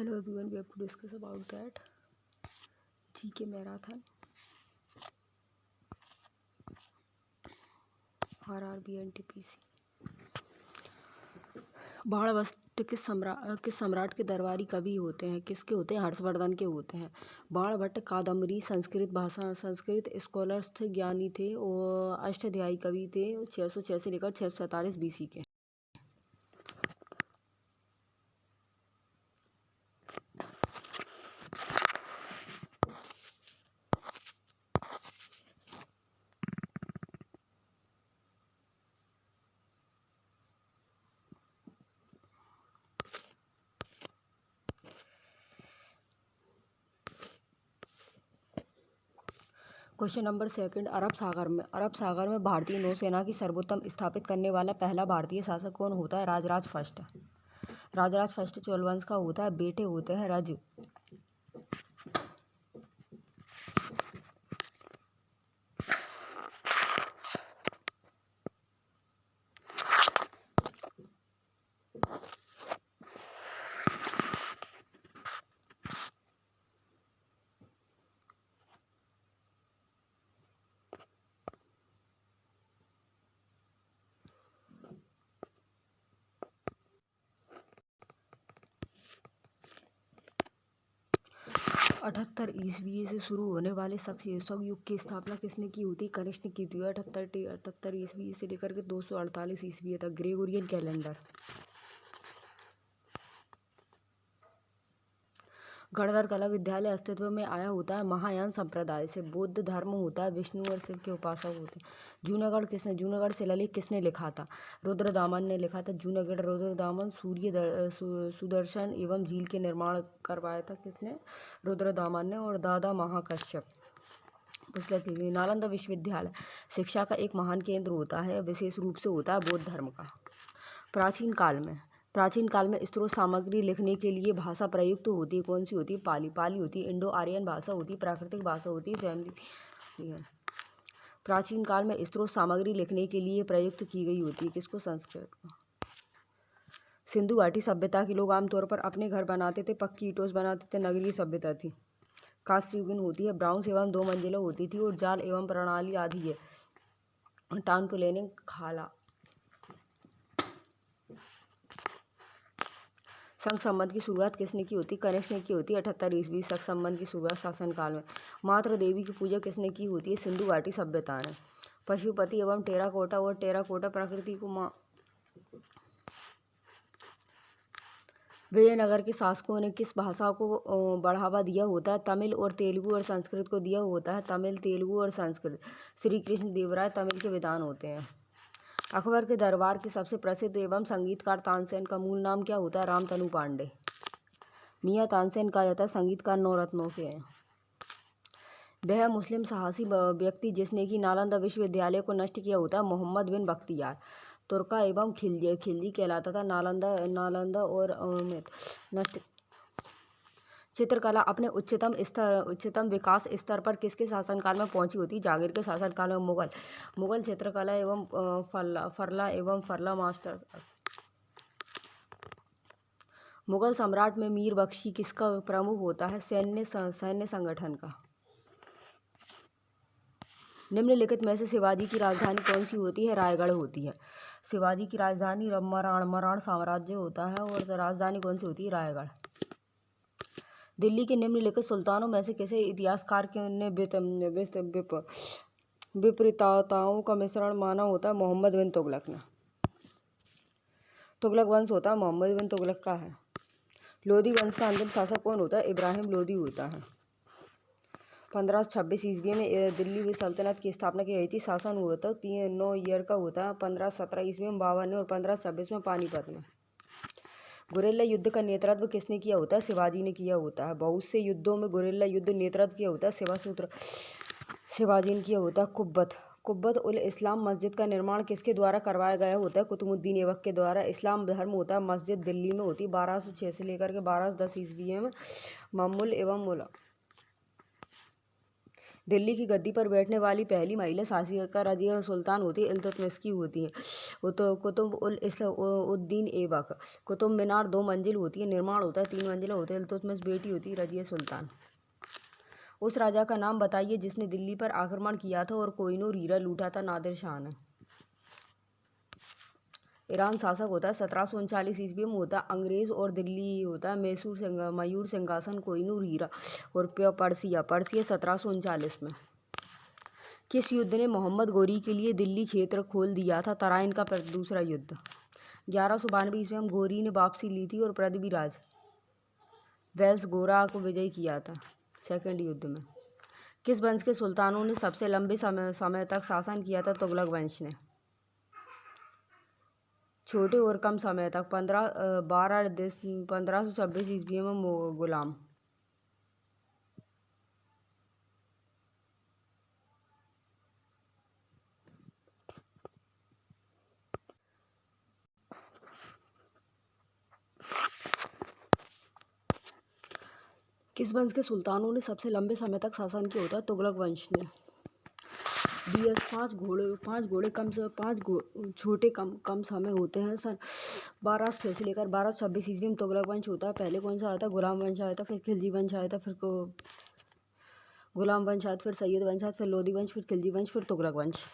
Hello everyone, we have to discuss about that GK marathon, RRB NTPC। Banabhatta किस सम्राट के दरबारी कवि होते हैं? किसके होते हैं? हर्षवर्धन के होते हैं। बाणभट्ट कादम्बरी संस्कृत स्कॉलर्स थे, ज्ञानी थे और अष्टाध्यायी कवि थे। 606 से लेकर 647 BC के। क्वेश्चन नंबर 2 अरब सागर में भारतीय नौसेना की सर्वोत्तम स्थापित करने वाला पहला भारतीय शासक कौन होता है? राजराज फर्स्ट चोल वंश का होता है। बेटे होते हैं रज। अठहत्तर ईस्वी से शुरू होने वाले शक युग की स्थापना किसने की होती? कनिष्क ने की थी। 78 ईस्वी से लेकर के 248 ईस्वी तक। Gregorian calendar. गणधर कला विद्यालय अस्तित्व में आया होता है महायान संप्रदाय से। बौद्ध धर्म होता है, विष्णु और शिव के उपासक होते हैं। जूनागढ़ शिलालेख किसने लिखा था? रुद्रदामन ने लिखा था। जूनागढ़ रुद्रदामन सुदर्शन एवं झील के निर्माण करवाया था। किसने? रुद्रदामन ने। और दादा महाकश्यप। नालंदा विश्वविद्यालय शिक्षा का एक महान केंद्र होता है, विशेष रूप से होता है बौद्ध धर्म का। प्राचीन काल में स्रोत सामग्री लिखने के लिए भाषा प्रयुक्त होती है। कौन सी होती है? पाली होती है। इंडो आर्यन भाषा होती है। प्राकृतिक भाषा होती है। फैमिली। प्राचीन काल में स्रोत सामग्री लिखने के लिए प्रयुक्त की गई होती है। किसको? संस्कृत को। सिंधु घाटी सभ्यता के लोग आमतौर पर अपने घर बनाते थे, पक्की ईंटों से बनाते थे। नगरीय सभ्यता थी। कांस्ययुगीन होती है, ब्राउन्स एवं 2 मंजिला होती थी और जाल एवं प्रणाली आदि है। टाउन प्लानिंग खाला। संघ संबंध की शुरुआत किसने की होती? कनिष्क ने की होती। 78 ईस्वी। संघ संबंध की शुरुआत शासनकाल में। मातृ देवी की पूजा किसने की होती है? सिंधु घाटी सभ्यता ने। पशुपति एवं टेराकोटा प्रकृति को माँ। विजयनगर के शासकों ने किस भाषा को बढ़ावा दिया होता है? तमिल और तेलुगु और संस्कृत को दिया होता है। तमिल, तेलुगु और संस्कृत। श्री कृष्ण देवराय तमिल के विद्वान होते हैं। अकबर के दरबार के सबसे प्रसिद्ध एवं संगीतकार तानसेन का मूल नाम क्या होता है? रामतनु पांडे। मियां तानसेन कहा जाता है संगीतकार 9 रत्नों से है। वह मुस्लिम साहसी व्यक्ति जिसने कि नालंदा विश्वविद्यालय को नष्ट किया होता है? मोहम्मद बिन बख्तियार। तुर्का एवं खिलजी कहलाता था नालंदा और नष्ट। चित्रकला अपने उच्चतम विकास स्तर पर किसके शासनकाल में पहुंची होती? जहांगीर के शासनकाल में। मुगल चित्रकला एवं फरला मास्टर। मुगल सम्राट में मीर बख्शी किसका प्रमुख होता है? सैन्य संगठन का। निम्नलिखित में से शिवाजी की राजधानी कौन सी होती है? रायगढ़ होती है। शिवाजी की राजधानी मराण साम्राज्य होता है और राजधानी कौन सी होती है? रायगढ़। दिल्ली के निम्नलिखित सुल्तानों में से किसे इतिहासकार ने विपरीतताओं का मिश्रण माना होता है? मोहम्मद बिन तुगलक ने। तुगलक वंश होता है मोहम्मद बिन तुगलक का है। लोधी वंश का अंतिम शासक कौन होता है? इब्राहिम लोधी होता है। 1526 ईस्वी में दिल्ली सल्तनत की स्थापना की गई थी। शासन हुआ था 9 ईयर का होता है। 1517 ईस्वी में बाबर ने और 1526 में पानीपत में। गुरिल्ला युद्ध का नेतृत्व किसने किया होता है? शिवाजी ने किया होता है। बहुत से युद्धों में गुरिल्ला युद्ध नेतृत्व किया होता है शिवाजी ने किया होता है। कुब्बत उल इस्लाम मस्जिद का निर्माण किसके द्वारा करवाया गया होता है? कुतुबुद्दीन ऐबक के द्वारा। इस्लाम धर्म होता है मस्जिद दिल्ली में होती है। 1206 से लेकर के 1210 ईस्वी में मामूल एवं मुला। दिल्ली की गद्दी पर बैठने वाली पहली महिला शासिका रजिया सुल्तान होती है इल्तुतमिश की होती है। कुतुब उल उद्दीन ऐबक। कुतुब मीनार 2 मंजिल होती है, निर्माण होता है 3 मंजिला होता है। इल्तुतमिश बेटी होती है रजिया सुल्तान। उस राजा का नाम बताइए जिसने दिल्ली पर आक्रमण किया था और कोहिनूर हीरा लूटा था। नादिर शाह ने। ईरान शासक होता है 1739 ईस्वी में होता है अंग्रेज और दिल्ली होता है मयूर सिंहासन कोहिनूर हीरा और पर्सिया 1739 में। किस युद्ध ने मोहम्मद गोरी के लिए दिल्ली क्षेत्र खोल दिया था? तराइन का दूसरा युद्ध। 1192 ईस्वी में गोरी ने वापसी ली थी और पृथ्वीराज वेल्स गोरा को विजय किया था सेकंड युद्ध में। किस वंश के सुल्तानों ने सबसे लंबे समय तक शासन किया था? तुगलक वंश ने। छोटे और कम समय तक 1526 ईस्वी में गुलाम। किस वंश के सुल्तानों ने सबसे लंबे समय तक शासन किया होता है? तुगलक वंश ने। पाँच घोड़े छोटे कम समय होते हैं। सन 1206 से लेकर 1226 ईस्वी में तुगलक वंश होता है। पहले कौन सा आया था? गुलाम वंश आया था, फिर खिलजी वंश आया था, फिर गुलाम वंश आया, फिर सैयद वंश आया, फिर लोधी वंश, फिर खिलजी वंश, फिर तुगलक वंश।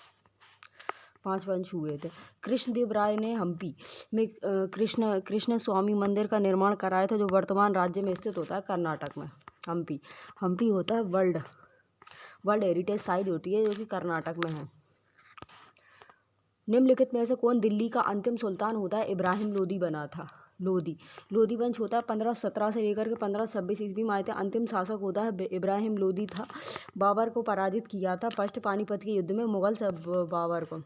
5 वंश हुए थे। कृष्णदेव राय ने हम्पी में कृष्ण स्वामी मंदिर का निर्माण कराया था जो वर्तमान राज्य में स्थित होता है कर्नाटक में। हम्पी होता है वर्ल्ड हेरिटेज साइट होती है जो कि कर्नाटक में है। निम्नलिखित में से कौन दिल्ली का अंतिम सुल्तान होता है? इब्राहिम लोदी बना था। लोधी वंश होता है 1517 से लेकर के 1526 ईस्वी में आए थे। अंतिम शासक होता है इब्राहिम लोदी था। बाबर को पराजित किया था फर्स्ट पानीपत के युद्ध में मुगल बाबर को।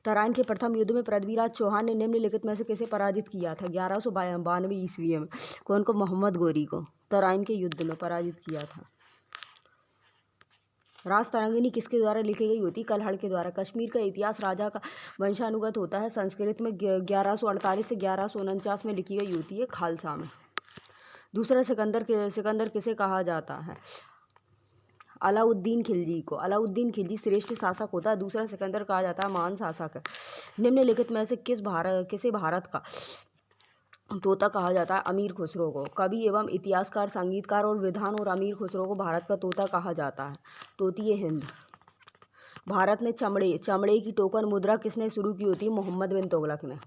तराइन के प्रथम युद्ध में पृथ्वीराज चौहान ने निम्नलिखित में से किसे पराजित किया था? 1192 ईस्वी में। कौन को? मोहम्मद गोरी को तराइन के युद्ध में पराजित किया था। राजतरंगिणी किसके द्वारा लिखी गई होती? कल्हड़ के द्वारा। कश्मीर का इतिहास राजा का वंशानुगत होता है। संस्कृत में 1148 से 1149 में लिखी गई होती है खालसा में। दूसरा सिकंदर किसे कहा जाता है? अलाउद्दीन खिलजी को। अलाउद्दीन खिलजी श्रेष्ठ शासक होता है। दूसरा सिकंदर कहा जाता है महान शासक है। निम्नलिखित में से किसे भारत का तोता कहा जाता है? अमीर खुसरो को। कवि एवं इतिहासकार, संगीतकार और विद्वान और अमीर खुसरो को भारत का तोता कहा जाता है। तोतिए हिंद। भारत में चमड़े की टोकन मुद्रा किसने शुरू की होती है? मोहम्मद बिन तुगलक ने।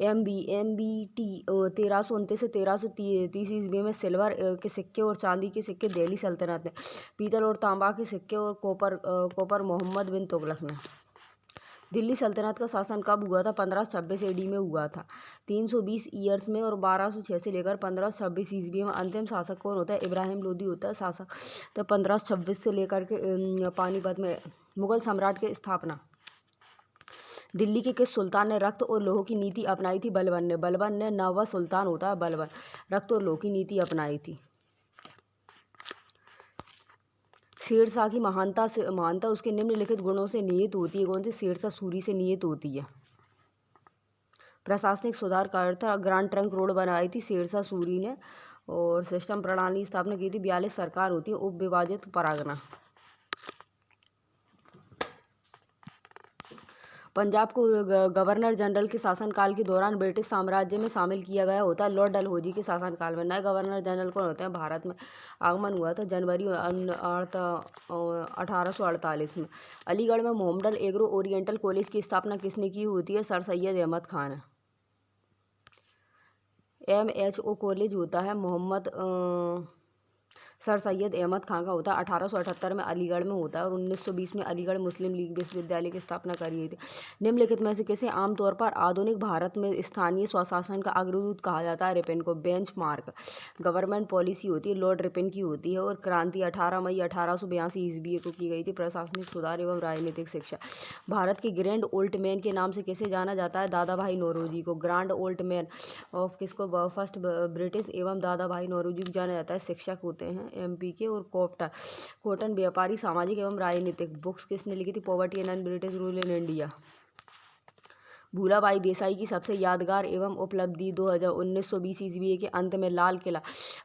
MBT 1329 से 1330 ईस्वी में सिल्वर के सिक्के और चांदी के सिक्के दिल्ली सल्तनत ने। पीतल और तांबा के सिक्के और कॉपर मोहम्मद बिन तुगलक ने। दिल्ली सल्तनत का शासन कब हुआ था? 1526 AD में हुआ था। 320 ईयर्स में और 1206 से लेकर 1526 ईस्वी में। अंतिम शासक कौन होता है? इब्राहिम लोदी होता है शासक। तो 1526 से लेकर के पानीपत में मुगल सम्राट की स्थापना। दिल्ली के किस सुल्तान ने रक्त और लोह की नीति अपनाई थी? बलबन ने 9वां सुल्तान होता है बलबन। रक्त और लोह की नीति अपनाई थी। शेरशाह की महानता उसके निम्नलिखित गुणों से निहित होती है। कौन सी? शेरशाह सूरी से निहित होती है। प्रशासनिक सुधार करता ग्रांड ट्रंक रोड बनाई थी शेरशाह सूरी ने। और सिस्टम प्रणाली स्थापना की थी। 42 सरकार होती है उप विभाजित परगना। पंजाब को गवर्नर जनरल के शासनकाल के दौरान ब्रिटिश साम्राज्य में शामिल किया गया होता है लॉर्ड डलहौजी के शासनकाल में। नए गवर्नर जनरल कौन होते हैं? भारत में आगमन हुआ था जनवरी 1848 में। अलीगढ़ में मोहम्मदन एग्रो ओरिएंटल कॉलेज की स्थापना किसने की होती है? Sir Syed Ahmed Khan. MHO college होता है सर सैयद अहमद खान का होता है। 1878 में अलीगढ़ में होता है और 1920 में अलीगढ़ मुस्लिम लीग विश्वविद्यालय की स्थापना करी थी। निम्नलिखित में से किसे आमतौर पर आधुनिक भारत में स्थानीय स्वशासन का अग्रदूत कहा जाता है? रिपन को। बेंचमार्क गवर्नमेंट पॉलिसी होती है लॉर्ड रिपन की होती है। और क्रांति 18 मई 1882 ईस्वी को की गई थी। प्रशासनिक सुधार एवं राजनीतिक शिक्षा। भारत के ग्रैंड ओल्ड मैन के नाम से किसे जाना जाता है? दादा भाई नौरोजी को। ग्रैंड ओल्ड मैन ऑफ किसको? फर्स्ट ब्रिटिश एवं दादा भाई नौरोजी को जाना जाता है। शिक्षक होते हैं MP के। और कॉटन व्यापारी, सामाजिक एवं राजनीतिक। बुक्स किसने लिखी थी? Poverty and British rule in India. Bhulabhai Desai की सबसे यादगार एवं उपलब्धि 1920 ईस्वी के अंत में लाल किला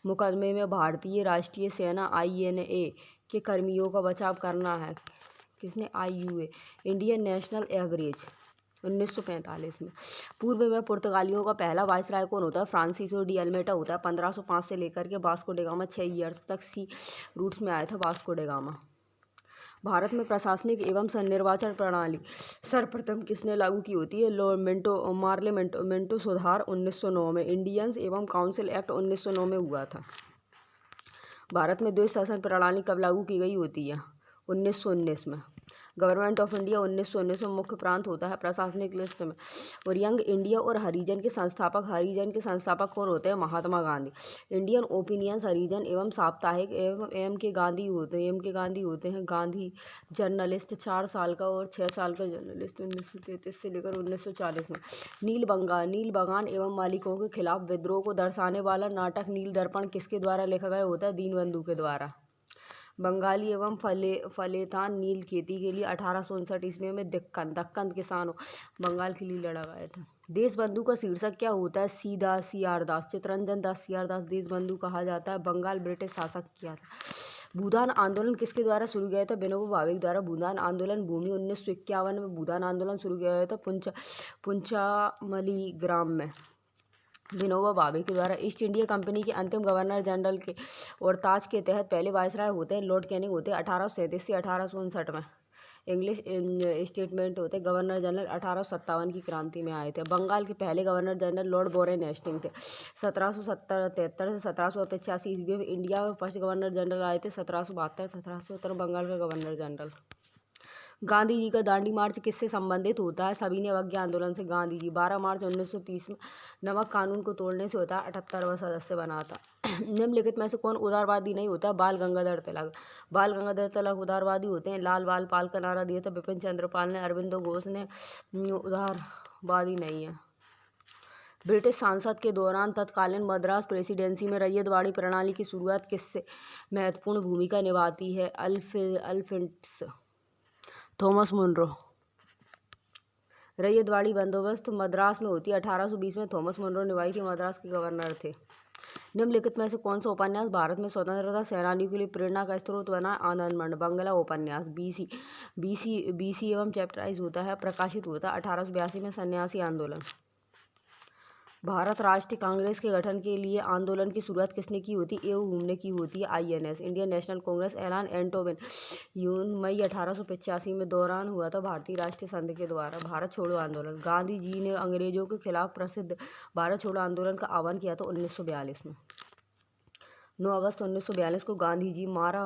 मुकदमे में भारतीय राष्ट्रीय सेना INA के कर्मियों का बचाव करना है। किसने? IUA, इंडियन नेशनल एवरेज, 1945 में। पूर्व में पुर्तगालियों का पहला वायसराय कौन होता है? फ्रांसिसो डी अल्मेडा होता है। 1505 से लेकर के वास्को डी गामा 6 ईयर्स तक सी रूट्स में आया था वास्को डी गामा। भारत में प्रशासनिक एवं निर्वाचन प्रणाली सर्वप्रथम किसने लागू की होती है? मार्लेमेंटो सुधार 1909 में। इंडियंस एवं काउंसिल एक्ट 1909 में हुआ था। भारत में द्वैध शासन प्रणाली कब लागू की गई होती है? 1919 में। गवर्नमेंट ऑफ इंडिया 1919 में मुख्य प्रांत होता है प्रशासनिक लिस्ट में। और यंग इंडिया और हरिजन के संस्थापक कौन होते हैं? महात्मा गांधी। इंडियन ओपिनियंस हरिजन एवं साप्ताहिक एवं एम के गांधी होते हैं गांधी जर्नलिस्ट, 4 साल का और 6 साल का जर्नलिस्ट, 1933 से लेकर 1940 में। नील बगान एवं मालिकों के खिलाफ विद्रोह को दर्शाने वाला नाटक नील दर्पण किसके द्वारा लिखा गया होता है? दीनबंधु के द्वारा। बंगाली एवं फलेतान नील खेती के लिए 1859 ईस्वी में दक्कन किसानों बंगाल के लिए लड़ा गया था। देशबंधु का शीर्षक क्या होता है? CR दास, चित्तरंजन दास CR दास देशबंधु कहा जाता है। बंगाल ब्रिटिश शासक किया था। भूदान आंदोलन किसके द्वारा शुरू किया था? विनोबा भावे के द्वारा। भूदान आंदोलन भूमि 1951 में भूदान आंदोलन शुरू किया गया था पुंचामली ग्राम में विनोबा भावे के द्वारा। ईस्ट इंडिया कंपनी के अंतिम गवर्नर जनरल के और ताज के तहत पहले वायसराय होते हैं लॉर्ड कैनिंग होते हैं 1837 से 1859 में। इंग्लिश स्टेटमेंट होते हैं गवर्नर जनरल 1857 की क्रांति में आए थे। बंगाल के पहले governor general lord Warren Hastings थे। 1773 से 1785 ईस्वी में इंडिया में फर्स्ट गवर्नर जनरल आए थे। 1772 बंगाल का गवर्नर जनरल। गांधी जी का दांडी मार्च किससे संबंधित होता है? सविनय अवज्ञा आंदोलन से। गांधी जी 12 मार्च 1930 में नमक कानून को तोड़ने से होता है 78वां सदस्य बना था। निम्नलिखित में से कौन उदारवादी नहीं होता? बाल गंगाधर तिलक उदारवादी होते हैं। लाल बाल पाल का नारा दिया था बिपिन चंद्र पाल ने। अरविंदो घोष ने उदारवादी नहीं है। ब्रिटिश सांसद के दौरान तत्कालीन मद्रास प्रेसिडेंसी में रैयतवाड़ी प्रणाली की शुरुआत किससे महत्वपूर्ण भूमिका निभाती है? Alfred Thomas Munro. रैयतवाड़ी बंदोबस्त मद्रास में होती है 1820 में। थॉमस मुनरो निभाई थी, मद्रास के गवर्नर थे। निम्नलिखित में से कौन सा उपन्यास भारत में स्वतंत्रता सेनानियों के लिए प्रेरणा का स्रोत बना? आनंदमठ बंगला उपन्यास। बीसी एवं चैप्टराइज होता है, प्रकाशित होता है 1882 में। सन्यासी आंदोलन। भारत राष्ट्रीय कांग्रेस के गठन के लिए आंदोलन की शुरुआत किसने की होती है? एवं ने की होती है INS, इंडियन नेशनल कांग्रेस। ऐलान एंटोबिन मई 1885 में दौरान हुआ था भारतीय राष्ट्रीय संघ के द्वारा। भारत छोड़ो आंदोलन। गांधी जी ने अंग्रेजों के खिलाफ प्रसिद्ध भारत छोड़ो आंदोलन का आह्वान किया था 1942 में। 9 अगस्त 1942 को गांधी जी मारा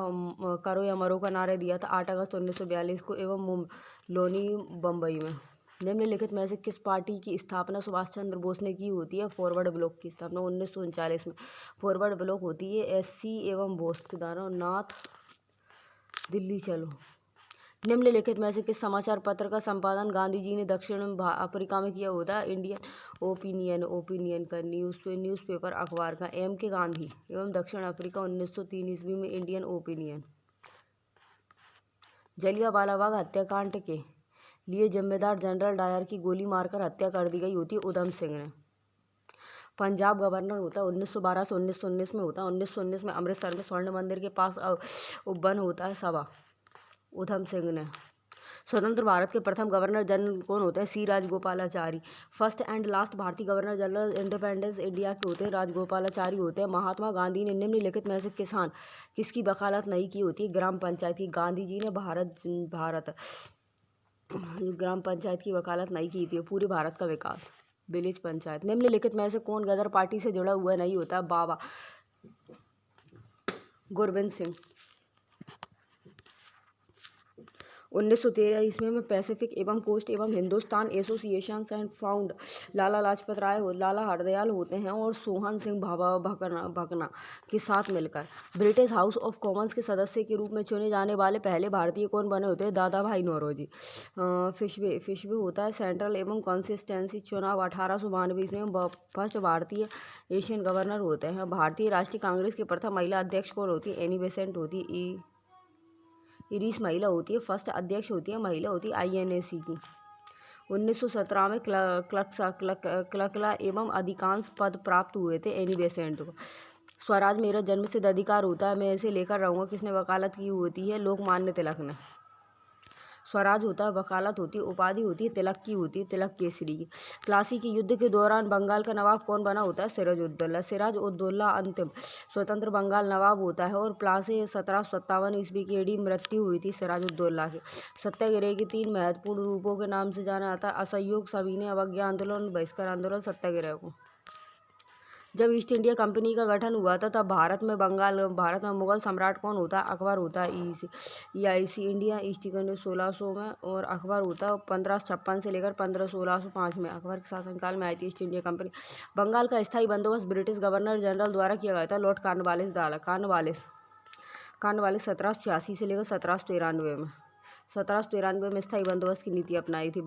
करो या मरो का नारा दिया था। 8 अगस्त 1942 को एवं लोनी बम्बई में। निम्नलिखित में से किस पार्टी की स्थापना सुभाष चंद्र बोस ने की होती है? फॉरवर्ड ब्लॉक की स्थापना 1939 में। फॉरवर्ड ब्लॉक होती है SC एवं बोस के द्वारा। नाथ दिल्ली चलो। निम्नलिखित में से किस समाचार पत्र का संपादन गांधी जी ने दक्षिण अफ्रीका में किया होता है? इंडियन ओपिनियन का न्यूज़पेपर अखबार का। MK गांधी एवं दक्षिण अफ्रीका 1903 ईस्वी में। Indian opinion. जलियांवाला बाग हत्याकांड के लिए जिम्मेदार जनरल डायर की गोली मारकर हत्या कर दी गई होती है उधम सिंह ने। पंजाब गवर्नर होता है 1912 से 1919 में होता है। 1919 में अमृतसर में स्वर्ण मंदिर के पास उपवन होता है सभा, उधम सिंह ने। स्वतंत्र भारत के प्रथम गवर्नर जनरल कौन होते हैं? C Rajagopalachari. First and last भारतीय गवर्नर जनरल इंडिपेंडेंस इंडिया के होते हैं राजगोपालाचारी होते हैं। महात्मा गांधी ने निम्नलिखित में से किसकी वकालत नहीं की होती है? ग्राम पंचायत की। गांधी जी ने भारत ग्राम पंचायत की वकालत नहीं की थी। पूरे भारत का विकास, विलेज पंचायत। निम्नलिखित में से कौन गदर पार्टी से जुड़ा हुआ नहीं होता? बाबा गोविंद सिंह। 1913 ईस्वी में पैसिफिक एवं कोस्ट एवं Hindustan association and found Lala Lajpat Rai लाला हरदयाल होते हैं और सोहन सिंह भकना के साथ मिलकर ब्रिटिश हाउस ऑफ कॉमन्स के सदस्य के रूप में चुने जाने वाले पहले भारतीय कौन बने होते हैं? दादा भाई नौरोजी। फिशबे होता है सेंट्रल एवं कॉन्स्टिट्यूंसी चुनाव 1892 ईस्वी में फर्स्ट भारतीय एशियन गवर्नर होते हैं। भारतीय राष्ट्रीय कांग्रेस की प्रथम महिला अध्यक्ष कौन होती है? एनी बेसेंट होती है। इरीस महिला होती है। फर्स्ट अध्यक्ष होती है महिला होती है INAC की। 1917 में क्लर्क एवं अधिकांश पद प्राप्त हुए थे एनी बेसेंट को। स्वराज मेरा जन्मसिद्ध अधिकार होता है, मैं इसे लेकर रहूँगा, किसने वकालत की होती है? लोकमान्य तिलक ने। स्वराज होता है, वकालत होती है, उपाधि होती है, तिलक की होती है, तिलक केसरी की। प्लासी के युद्ध के दौरान बंगाल का नवाब कौन बना होता है? सिराज-उद-दौला अंतिम स्वतंत्र बंगाल नवाब होता है और प्लासी 1757 ईस्वी की एडी मृत्यु हुई थी सिराज-उद-दौला की। सत्याग्रह के 3 महत्वपूर्ण रूपों के नाम से जाना जाता है: असहयोग, सविनय अवज्ञा आंदोलन, बहिष्कार आंदोलन। सत्याग्रह को जब ईस्ट इंडिया कंपनी का गठन हुआ था तब भारत में मुगल सम्राट कौन होता है? अकबर होता है। ईसी इंडिया ईस्ट इंडिया 1600 में और अकबर होता है 1556 से लेकर 1605 में अकबर के शासनकाल में आई थी ईस्ट इंडिया कंपनी। बंगाल का स्थायी बंदोबस्त ब्रिटिश गवर्नर जनरल द्वारा किया गया था। लॉर्ड कॉर्नवालिस द्वारा। कॉर्नवालिस 1786 से लेकर 1793 में स्थायी बंदोबस्त की नीति अपनाई थी।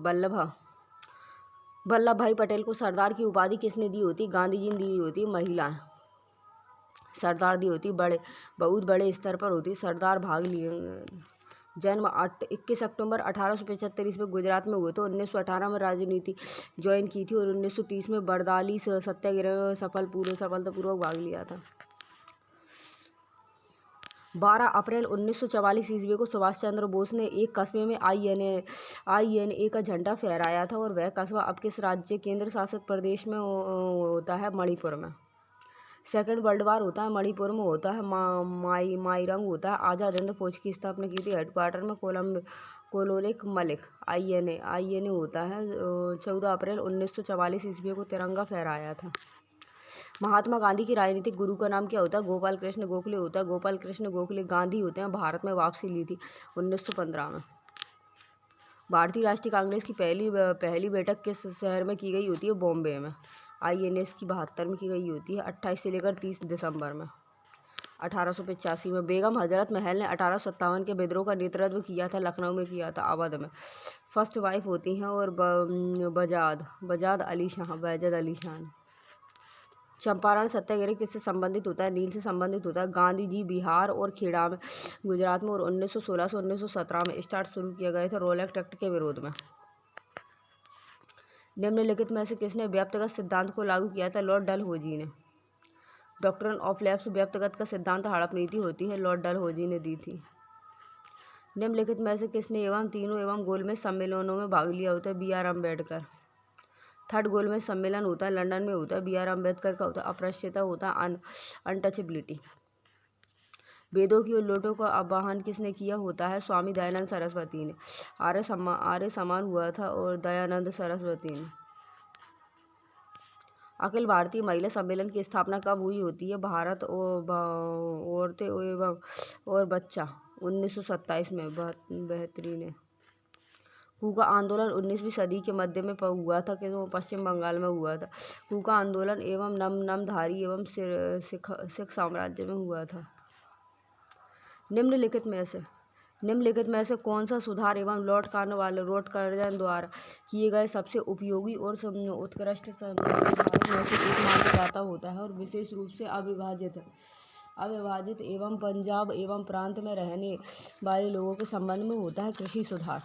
वल्लभ भाई पटेल को सरदार की उपाधि किसने दी होती? गांधी जी ने दी होती। महिलाएं सरदार दी होती बहुत बड़े स्तर पर होती। सरदार भाग लिए। जन्म 21 अक्टूबर 1875 ईस्वी गुजरात में हुए तो 1918 में राजनीति ज्वाइन की थी और 1930 में बरदाली सत्याग्रह में सफलतापूर्वक भाग लिया था। 12 अप्रैल 1944 ईस्वी को सुभाष चंद्र बोस ने एक कस्बे में INA का झंडा फहराया था और वह कस्बा अब किस राज्य केंद्र शासित प्रदेश में होता है? मणिपुर में। सेकेंड वर्ल्ड वार होता है मणिपुर में होता है। माइरंग होता है। आज़ाद हिंद फौज की स्थापना की थी हेडक्वार्टर में कोलोलिक मलिक। INA होता है 14 अप्रैल 1944 ईस्वी को तिरंगा फहराया था। महात्मा गांधी की राजनीतिक गुरु का नाम क्या होता है? गोपाल कृष्ण गोखले होता है। गोपाल कृष्ण गोखले गांधी होते हैं। भारत में वापसी ली थी 1915 में। भारतीय राष्ट्रीय कांग्रेस की पहली बैठक किस शहर में की गई होती है? बॉम्बे में। INS की 72 में की गई होती है 28 से लेकर 30 दिसंबर में 1885 में। बेगम हजरत महल ने 1857 के विद्रोह का नेतृत्व किया था। लखनऊ में किया था, अवध में। फर्स्ट वाइफ होती हैं और बजाद अली शाह। चंपारण सत्याग्रह किससे संबंधित होता है? नील से संबंधित होता है। गांधी जी बिहार और खेड़ा में गुजरात में और 1916 से 1917 में स्टार्ट शुरू किए गए थे रोलेक्ट एक्ट के विरोध में। निम्नलिखित में से किसने व्यक्तिगत सिद्धांत को लागू किया था? लॉर्ड डलहौजी ने। डॉक्ट्रिन ऑफ लैप्स व्यक्तिगत का सिद्धांत हड़प नीति होती है, लॉर्ड डलहौजी ने दी थी। निम्नलिखित में से किसने तीनों गोलमेज सम्मेलनों में भाग लिया होता है? BR अम्बेडकर। थर्ड गोलमेज सम्मेलन होता है लंदन में होता है। BR अम्बेडकर का होता है अस्पृश्यता होता है अनटचेबिलिटी। वेदों की और लोटों का आवाहन किसने किया होता है? स्वामी दयानंद सरस्वती ने। आर्य समान हुआ था और दयानंद सरस्वती ने। अखिल भारतीय महिला सम्मेलन की स्थापना कब हुई होती है? भारत औरतें और बच्चा 1927 में। बेहतरीन है। कूका आंदोलन 19वीं सदी के मध्य में हुआ था कि पश्चिम बंगाल में हुआ था। कूका आंदोलन एवं नामधारी एवं सिख साम्राज्य में हुआ था। निम्नलिखित में से कौन सा सुधार लॉर्ड कर्जन द्वारा किए गए सबसे उपयोगी और उत्कृष्ट सुधारों में से एक माना जाता होता है और विशेष रूप से अविभाजित एवं पंजाब एवं प्रांत में रहने वाले लोगों के संबंध में होता है? कृषि सुधार।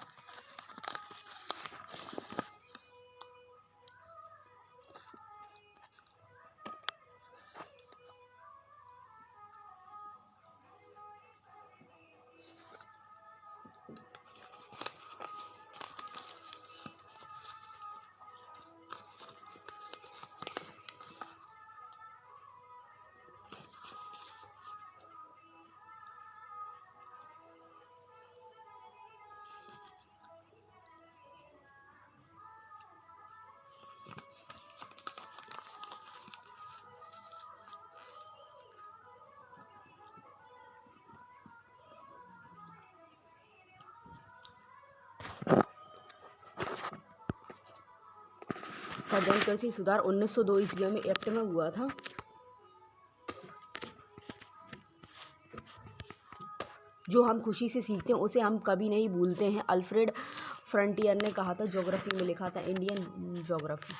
सदन कृषि सुधार 1902 ईस्वी में एक्ट में हुआ था। जो हम खुशी से सीखते हैं उसे हम कभी नहीं भूलते हैं, अल्फ्रेड फ्रंटियर ने कहा था। ज्योग्राफी में लिखा था, इंडियन ज्योग्राफी।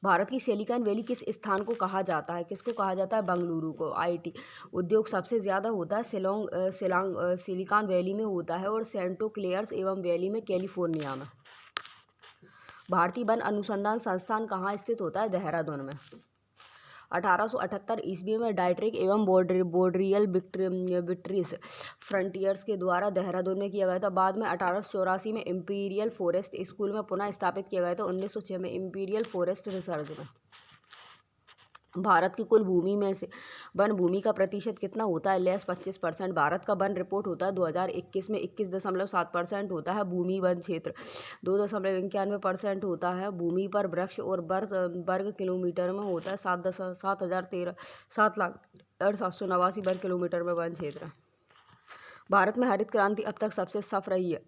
भारत की सिलिकॉन वैली किस स्थान को कहा जाता है? किसको कहा जाता है? बेंगलुरु को। आईटी उद्योग सबसे ज़्यादा होता है सिलिकॉन वैली में होता है, और सेंटो क्लेयर्स एवं वैली में कैलिफोर्निया में। भारतीय वन अनुसंधान संस्थान कहाँ स्थित होता है? देहरादून में। 1878 ईस्वी में डाइट्रिक एवं बोर्ड्रियल विट्रीज फ्रंटियर्स के द्वारा देहरादून में किया गया था। बाद में 1884 में इंपीरियल फॉरेस्ट स्कूल में पुनः स्थापित किया गया था। 1906 में इंपीरियल फॉरेस्ट रिसर्च में। भारत की कुल भूमि में से वन भूमि का प्रतिशत कितना होता है? लेस 25%। भारत का वन रिपोर्ट होता है 2021 में 21.7% होता है भूमि वन क्षेत्र। 2.91% होता है भूमि पर वृक्ष, और वर्ग किलोमीटर में होता है 7,789 वर्ग किलोमीटर में वन क्षेत्र। भारत में हरित क्रांति अब तक सबसे सफल रही है।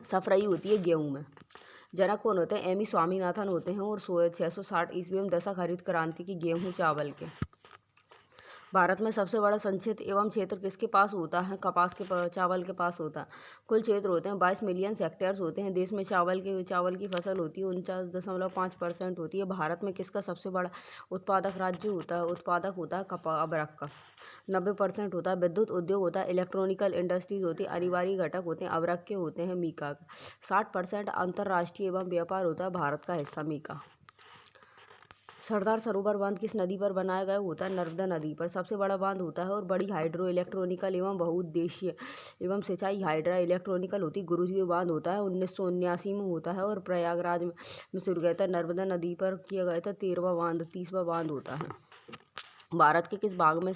सफरई होती है गेहूं में। जनक कौन होते हैं? एम ई स्वामीनाथन होते हैं, और 660 ईस्वी में दशक हरित क्रांति की गेहूं चावल के। भारत में सबसे बड़ा संचित एवं क्षेत्र किसके पास होता है? कपास के चावल के पास होता है। कुल क्षेत्र होते हैं 22 मिलियन हेक्टेयर होते हैं। देश में चावल की फसल होती है 49.5% होती है। भारत में किसका सबसे बड़ा उत्पादक राज्य होता है? उत्पादक होता है अदरक का। 90% होता है। विद्युत उद्योग होता है। इलेक्ट्रॉनिकल इंडस्ट्रीज होती है। अनिवार्य घटक होते हैं अदरक के होते हैं मीका का। 60% अंतर्राष्ट्रीय एवं व्यापार होता है भारत का हिस्सा मीका। सरदार सरोवर बांध किस नदी पर बनाया गया होता है? नर्मदा नदी पर। सबसे बड़ा बांध होता है और बड़ी हाइड्रो इलेक्ट्रॉनिकल एवं बहुउद्देशीय एवं सिंचाई हाइड्रा इलेक्ट्रॉनिकल होती है। गुरुजी बांध होता है 1979 में होता है, और प्रयागराज में शुरू गया था। नर्मदा नदी पर किया गया था 30वां बांध होता है। भारत के किस भाग में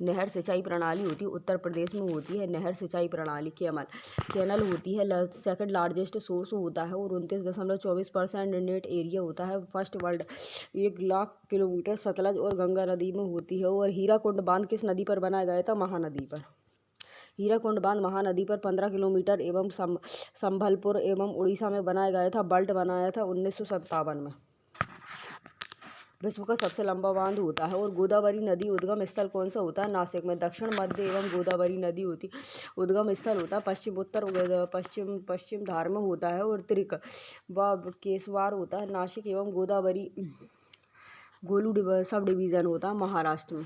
नहर सिंचाई प्रणाली होती है? उत्तर प्रदेश में होती है नहर सिंचाई प्रणाली। कैनल होती है सेकंड लार्जेस्ट सोर्स होता है, और 29.24% नेट एरिया होता है। फर्स्ट वर्ल्ड 1,00,000 किलोमीटर सतलज और गंगा नदी में होती है। और हीराकुंड बांध किस नदी पर बनाया गया था? महानदी पर। हीराकुंड बांध महानदी पर 15 किलोमीटर एवं संबलपुर एवं उड़ीसा में बनाया गया था। बल्ट बनाया था 1957 में। विश्व का सबसे लंबा बांध होता है। और गोदावरी नदी उद्गम स्थल कौन सा होता है? नासिक में। दक्षिण मध्य एवं गोदावरी नदी होती उद्गम स्थल होता है पश्चिम धार में होता है। और त्रिक व केसवार होता है नासिक एवं गोदावरी गोलू सब डिवीजन होता है महाराष्ट्र में।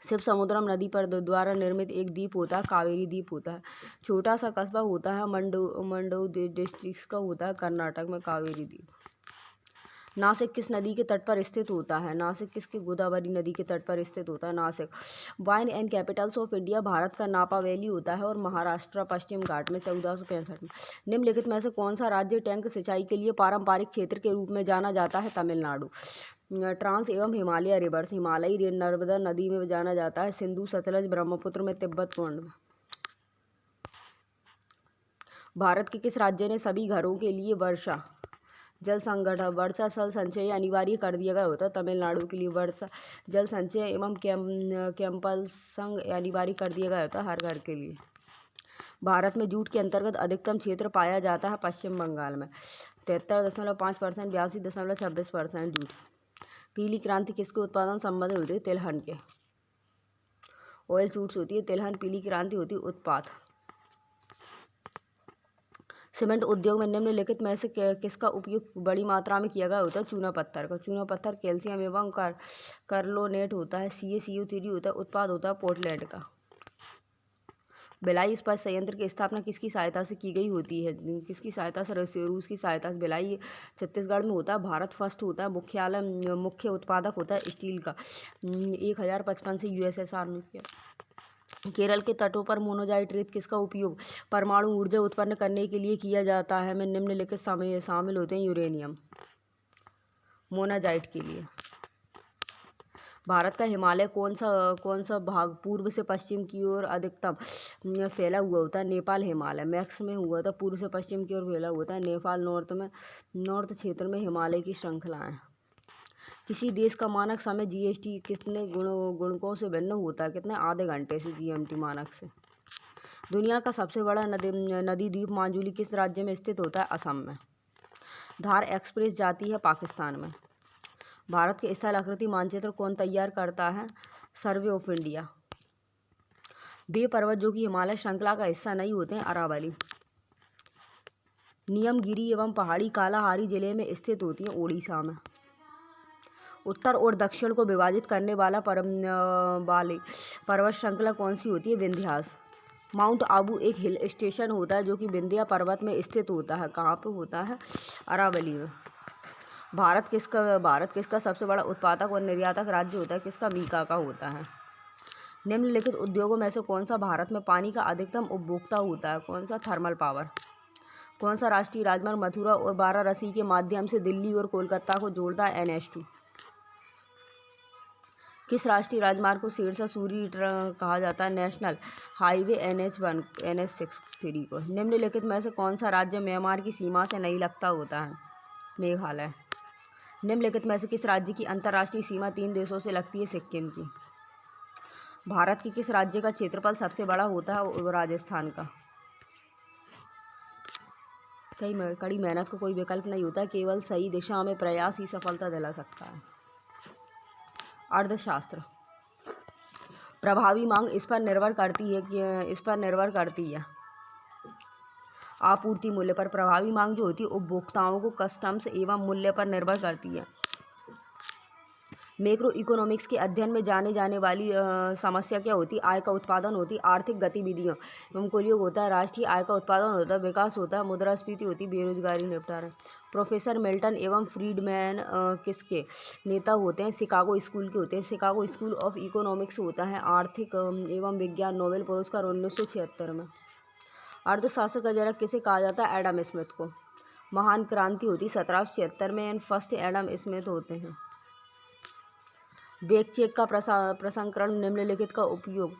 शिव समुद्रम नदी पर द्वारा निर्मित एक द्वीप होता है कावेरी द्वीप होता है। छोटा सा कस्बा होता है मंडऊ डिस्ट्रिक्ट का होता है कर्नाटक में कावेरी द्वीप। नासिक किस नदी के तट पर स्थित होता है? नासिक किसके? गोदावरी नदी के तट पर स्थित होता है Nashik. Wine and Capitals of India Bharat का नापा वैली होता है, और महाराष्ट्र पश्चिम घाट में 1465 में। निम्नलिखित में से कौन सा राज्य टैंक सिंचाई के लिए पारंपरिक क्षेत्र के रूप में जाना जाता है? तमिलनाडु। ट्रांस एवं हिमालय रिवर्स हिमालयी नर्मदा नदी में जाना जाता है। सिंधु सतलज ब्रह्मपुत्र में, तिब्बत पूर्ण में। भारत के किस राज्य ने सभी घरों के लिए वर्षा जल संचय अनिवार्य कर दिया गया होता है? तमिलनाडु के लिए वर्षा जल संचय एवं कैंपल्सन अनिवार्य कर दिया गया होता है हर घर के लिए। भारत में जूट के अंतर्गत अधिकतम क्षेत्र पाया जाता है पश्चिम बंगाल में। 73.5%, 82.26% जूट। पीली क्रांति किसके उत्पादन संबंधित होती है? तिलहन के। ऑयल सूट्स होती है तिलहन। पीली क्रांति होती है उत्पाद। सीमेंट उद्योग में निम्नलिखित में से किसका उपयोग बड़ी मात्रा में किया गया होता है? चूना पत्थर का। चूना पत्थर कैल्शियम एवं कार्बोनेट होता है। CaCO3 होता है। उत्पाद होता है पोर्टलैंड का। भिलाई इस्पात संयंत्र की स्थापना किसकी सहायता से की गई होती है? किसकी सहायता से? रूस की सहायता से। भिलाई छत्तीसगढ़ में होता है। भारत फर्स्ट होता है। मुख्य उत्पादक होता है स्टील का। 1055 से USSR में किया। केरल के तटों पर मोनोजाइट रेत किसका उपयोग परमाणु ऊर्जा उत्पन्न करने के लिए किया जाता है? में निम्नलिखित शामिल होते हैं यूरेनियम मोनाजाइट के लिए। भारत का हिमालय कौन सा भाग पूर्व से पश्चिम की ओर अधिकतम फैला हुआ होता है? नेपाल हिमालय। मैक्स में हुआ था पूर्व से पश्चिम की ओर फैला हुआ था नेपाल। नॉर्थ क्षेत्र में हिमालय की श्रृंखलाएं। किसी देश का मानक समय GMT कितने गुणकों से भिन्न होता है? कितने? आधे घंटे से GMT मानक से। दुनिया का सबसे बड़ा नदी द्वीप माजुली किस राज्य में स्थित होता है? असम में। धार एक्सप्रेस जाती है पाकिस्तान में। भारत के स्थल आकृति मानचित्र कौन तैयार करता है? Survey of India. वे पर्वत जो कि हिमालय श्रृंखला का हिस्सा नहीं होते हैं अरावली। नियमगिरी एवं पहाड़ी कालाहारी जिले में स्थित होती है, ओडिशा में। उत्तर और दक्षिण को विभाजित करने वाली पर्वत श्रृंखला कौन सी होती है? विंध्यास। माउंट आबू एक हिल स्टेशन होता है जो कि विंध्या पर्वत में स्थित होता है। कहाँ पे होता है? अरावली में। भारत किसका सबसे बड़ा उत्पादक और निर्यातक राज्य होता है? किसका? मीका का होता है। निम्नलिखित उद्योगों में से कौन सा भारत में पानी का अधिकतम उपभोक्ता होता है? कौन सा? Thermal power. कौन सा राष्ट्रीय राजमार्ग मथुरा और वाराणसी के माध्यम से दिल्ली और कोलकाता को जोड़ता है? NH2। किस राष्ट्रीय राजमार्ग को शेरशाह सूरी कहा जाता है? नेशनल हाईवे NH1 NH63 को। निम्नलिखित में से कौन सा राज्य म्यांमार की सीमा से नहीं लगता होता है? मेघालय। निम्नलिखित में से किस राज्य की अंतर्राष्ट्रीय सीमा 3 देशों से लगती है? सिक्किम की। भारत के किस राज्य का क्षेत्रफल सबसे बड़ा होता है? राजस्थान का। कड़ी मेहनत को कोई विकल्प नहीं होता है, केवल सही दिशा में प्रयास ही सफलता दिला सकता है। अर्थशास्त्र। प्रभावी मांग इस पर निर्भर करती है आपूर्ति मूल्य पर। प्रभावी मांग जो होती है उपभोक्ताओं को कस्टम्स एवं मूल्य पर निर्भर करती है। मैक्रो इकोनॉमिक्स के अध्ययन में जाने वाली समस्या क्या होती है? आय का उत्पादन होती है। आर्थिक गतिविधियों एवं कुल योग होता है। राष्ट्रीय आय का उत्पादन होता है। विकास होता है। मुद्रास्फीति होती है। बेरोजगारी निपटारा। प्रोफेसर मिल्टन एवं फ्रीडमैन किसके नेता होते हैं? शिकागो स्कूल के होते हैं। शिकागो स्कूल ऑफ इकोनॉमिक्स होता है आर्थिक एवं विज्ञान नोबेल पुरस्कार 1976 में। अर्थशास्त्र का जनक किसे कहा जाता है? एडम स्मिथ को। महान क्रांति होती 1776 में एंड फर्स्ट एडम स्मिथ होते हैं। बैक चेक का प्रसंस्करण निम्नलिखित का उपयोग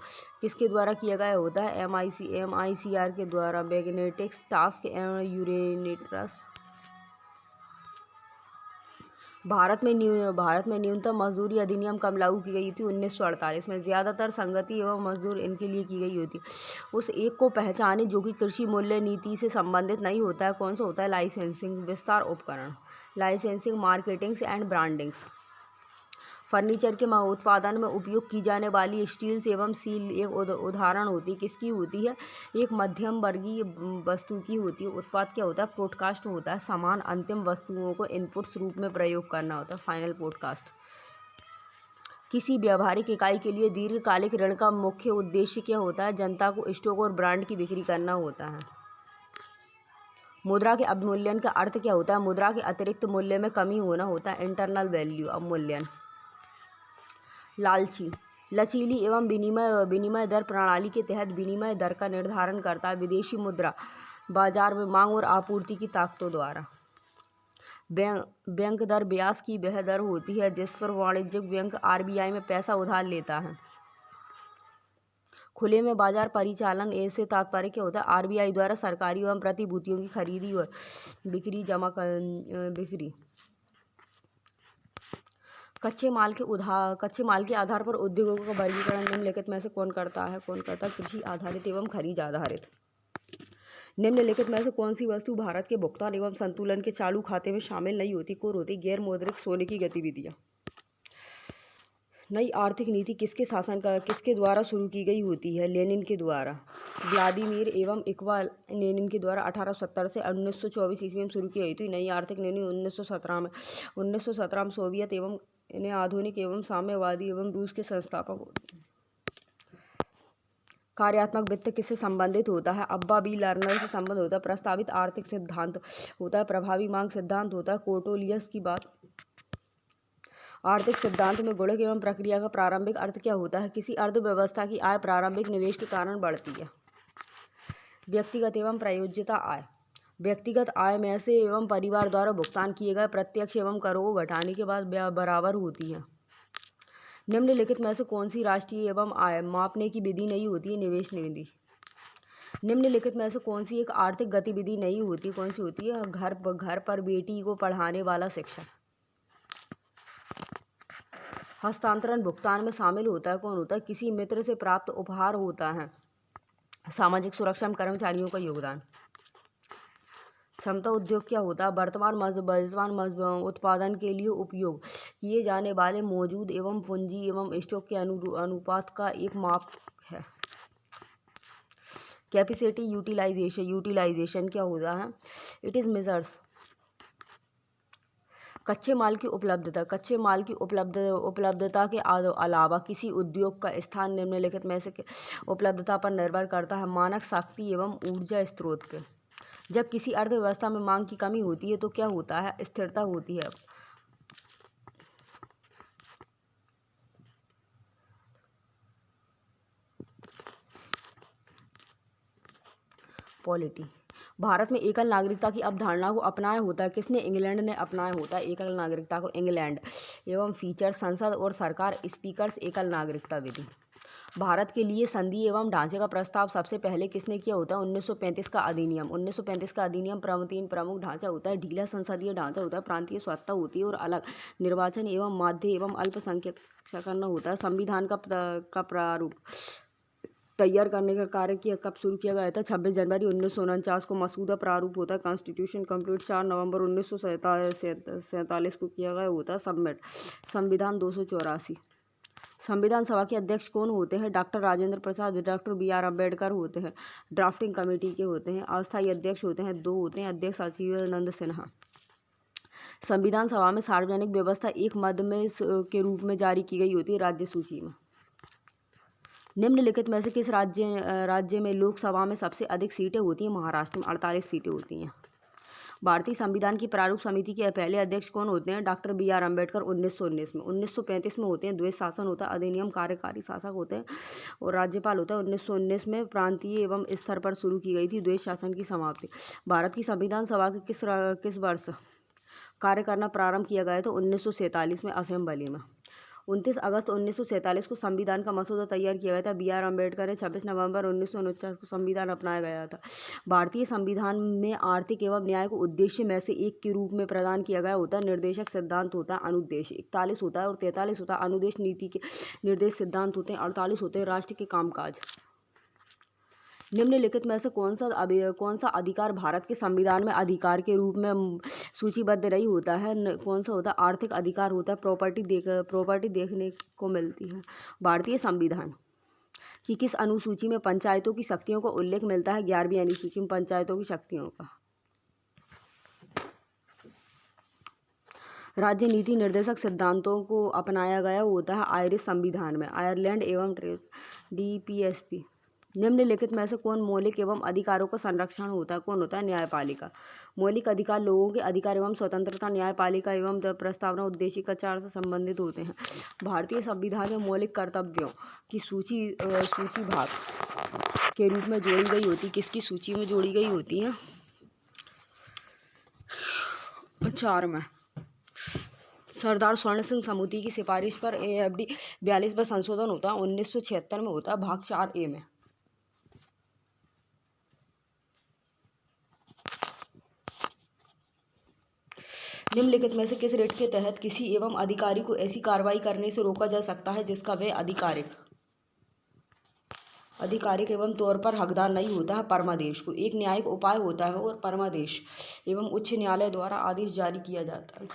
किसके द्वारा किया गया होता है? MICR के द्वारा। Magnetics task यूरेनिट्रस। भारत में न्यूनतम मजदूरी अधिनियम कब लागू की गई थी? 1948 में। ज़्यादातर संगति एवं मजदूर इनके लिए की गई होती है। उस एक को पहचाने जो कि कृषि मूल्य नीति से संबंधित नहीं होता है। कौन सा होता है? लाइसेंसिंग विस्तार उपकरण। Licensing marketings and brandings. Furniture के उत्पादन में उपयोग की जाने वाली स्टील्स एवं स्टील एक उदाहरण होती है। किसकी होती है? एक मध्यम वर्गीय वस्तु की होती है। उत्पाद क्या होता है? प्रोडकास्ट होता है। समान अंतिम वस्तुओं को इनपुट्स रूप में प्रयोग करना होता है। Final podcast. किसी व्यावहारिक इकाई के लिए दीर्घकालिक ऋण का मुख्य उद्देश्य क्या होता है? जनता को स्टॉक और ब्रांड की बिक्री करना होता है। मुद्रा के अवमूल्यन का अर्थ क्या होता है? मुद्रा के अतिरिक्त मूल्य में कमी होना होता है। इंटरनल वैल्यू अवमूल्यन। लालची। लचीली एवं विनिमय दर प्रणाली के तहत विनिमय दर का निर्धारण करता है विदेशी मुद्रा बाजार में मांग और आपूर्ति की ताकतों द्वारा। बैंक दर ब्याज की वह दर होती है जिस पर वाणिज्यिक बैंक RBI में पैसा उधार लेता है। खुले में बाजार परिचालन से तात्पर्य क्या होता है? RBI द्वारा सरकारी एवं प्रतिभूतियों की खरीदी और बिक्री। कच्चे माल के आधार पर उद्योगों का वर्गीकरण निम्नलिखित में से कौन करता है? कृषि आधारित एवं खनिज आधारित। निम्नलिखित में से कौन सी वस्तु भारत के भुगतान एवं संतुलन के चालू खाते में शामिल नहीं होती? कोर होती गैर मौद्रिक सोने की गतिविधियाँ। नई आर्थिक नीति किसके द्वारा शुरू की गई होती है? लेनिन के द्वारा। व्लादिमीर एवं इक्बाल लेनिन के द्वारा 1870 से 1924 ईस्वी में शुरू की गई थी। नई आर्थिक नीति 1917 में सोवियत एवं इन्हें आधुनिक एवं साम्यवादी एवं रूस के संस्थापक होते हैं। कार्यात्मक वित्त किससे संबंधित होता है? अब्बा बी लर्नर से संबंध होता है। प्रस्तावित आर्थिक सिद्धांत होता है। प्रभावी मांग सिद्धांत होता है। कोर्टेलियस की बात। आर्थिक सिद्धांत में गुणक एवं प्रक्रिया का प्रारंभिक अर्थ क्या होता है? किसी अर्थव्यवस्था की आय प्रारंभिक निवेश के कारण बढ़ती है। व्यक्तिगत एवं प्रयोज्यता आय। व्यक्तिगत आय में से एवं परिवार द्वारा भुगतान किए गए प्रत्यक्ष एवं करों को घटाने के बाद बराबर होती है। निम्नलिखित में से कौन सी राष्ट्रीय एवं आय मापने की विधि नहीं होती है? निवेश विधि। निम्नलिखित में से कौन सी एक आर्थिक गतिविधि नहीं होती? कौन सी होती है? घर पर बेटी को पढ़ाने वाला शिक्षक। हस्तांतरण भुगतान में शामिल होता है। कौन होता है? किसी मित्र से प्राप्त उपहार होता है। सामाजिक सुरक्षा में कर्मचारियों का योगदान। क्षमता उद्योग क्या होता है? वर्तमान उत्पादन के लिए उपयोग किए जाने वाले मौजूद एवं पूंजी एवं स्टॉक के अनुपात का एक माप है। कैपेसिटी यूटिलाइजेशन, यूटिलाइजेशन क्या होता है? इट इज़ मेजर्स कच्चे माल की उपलब्धता, कच्चे माल की उपलब्धता के अलावा किसी उद्योग का स्थान निम्नलिखित में से उपलब्धता पर निर्भर करता है? मानक शक्ति एवं ऊर्जा स्रोत पे। जब किसी अर्थव्यवस्था में मांग की कमी होती है तो क्या होता है? स्थिरता होती है। पॉलिटी, भारत में एकल नागरिकता की अवधारणा को अपनाया होता है किसने? इंग्लैंड ने अपनाया होता है एकल नागरिकता को, इंग्लैंड। एवं फीचर्स संसद और सरकार स्पीकर्स एकल नागरिकता विधि। भारत के लिए संधि एवं ढांचे का प्रस्ताव सबसे पहले किसने किया होता है? 1935 का अधिनियम। 1935 का अधिनियम तीन प्रमुख ढांचा होता है। ढीला संसदीय ढांचा होता है, प्रांतीय स्वतंत्रता होती है और अलग निर्वाचन एवं माध्य एवं अल्पसंख्यक करना होता है। संविधान का प्रारूप तैयार करने का कार्य कब शुरू किया गया था? 26 जनवरी 1949 को मसूदा प्रारूप होता है। कॉन्स्टिट्यूशन कंप्लीट 4 नवंबर 1947 को किया गया होता है सबमिट। संविधान 284। संविधान सभा के अध्यक्ष कौन होते हैं? Doctor Rajendra Prasad, doctor B R. Ambedkar होते हैं। ड्राफ्टिंग कमेटी के होते हैं। अस्थायी अध्यक्ष होते हैं, 2 होते हैं। अध्यक्ष अच्युतानंद सिन्हा। संविधान सभा में सार्वजनिक व्यवस्था एक मद में के रूप में जारी की गई होती है राज्य सूची में। निम्नलिखित में से किस राज्य में लोकसभा में सबसे अधिक सीटें होती हैं? महाराष्ट्र में 48 सीटें होती हैं। भारतीय संविधान की प्रारूप समिति के पहले अध्यक्ष कौन होते हैं? Doctor B R. अम्बेडकर 1919 में। 1935 में होते हैं। द्वैध शासन होता है। अधिनियम कार्यकारी शासक होते हैं और राज्यपाल होता है। 1919 में प्रांतीय एवं स्तर पर शुरू की गई थी द्वैध शासन की समाप्ति। भारत की संविधान सभा के किस वर्ष कार्य करना प्रारंभ किया गया था? 1947 में असेंबली में। 29 अगस्त 1947 को संविधान का मसौदा तैयार किया गया था। बी.आर. अम्बेडकर ने 26 नवंबर 1949 को संविधान अपनाया गया था। भारतीय संविधान में आर्थिक एवं न्याय को उद्देश्य में से एक के रूप में प्रदान किया गया होता है। निर्देशक सिद्धांत होता है, अनुदेश 41 होता है और 43 होता है। अनुदेश नीति के निर्देश सिद्धांत होते हैं, 48 होते हैं। राष्ट्र के कामकाज। निम्नलिखित में से कौन सा अधिकार भारत के संविधान में अधिकार के रूप में सूचीबद्ध नहीं होता है? कौन सा होता है? आर्थिक अधिकार होता है। प्रॉपर्टी देखने को मिलती है। भारतीय संविधान की किस अनुसूची में पंचायतों की शक्तियों का उल्लेख मिलता है? 11वीं अनुसूची में पंचायतों की शक्तियों का। राज्य नीति निर्देशक सिद्धांतों को अपनाया गया होता है आयरिश संविधान में। आयरलैंड एवं DPSP। निम्नलिखित में से कौन मौलिक एवं अधिकारों का संरक्षण होता है? कौन होता है? न्यायपालिका। मौलिक अधिकार लोगों के अधिकार एवं स्वतंत्रता, न्यायपालिका एवं प्रस्तावना उद्देशिकाचार से संबंधित होते हैं। भारतीय संविधान में मौलिक कर्तव्यों की सूची भाग के रूप में जोड़ी गई होती। किसकी सूची में जोड़ी गई होती है? 4 में। सरदार स्वर्ण सिंह समिति की सिफारिश पर AFD 42 पर संशोधन होता है। 1976 में होता है, भाग 4A में। निम्नलिखित में से किस रिट के तहत किसी एवं अधिकारी को ऐसी कार्रवाई करने से रोका जा सकता है जिसका वह आधिकारिक एवं तौर पर हकदार नहीं होता है? परमादेश को। एक न्यायिक उपाय होता है और परमादेश एवं उच्च न्यायालय द्वारा आदेश जारी किया जाता है।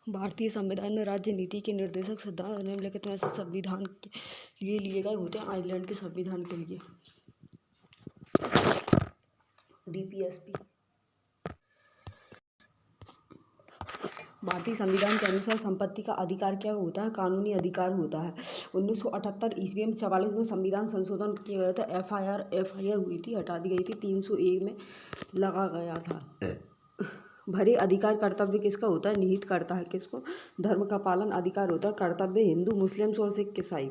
भारतीय संविधान में राज्य नीति के निर्देशक सिद्धांत निम्नलिखित में से संविधान के लिए लिए गए होते हैं। आयरलैंड के संविधान के लिए DPSP। भारतीय संविधान के अनुसार संपत्ति का अधिकार क्या होता है? कानूनी अधिकार होता है। 1978 ईस्वी में 44वें संविधान संशोधन किया गया था। FIR हुई थी, हटा दी गई थी। 301 में लगा गया था। भरे अधिकार कर्तव्य किसका होता है? निहित करता है किसको? धर्म का पालन अधिकार होता है। कर्तव्य हिंदू, मुस्लिम और सिख ईसाई।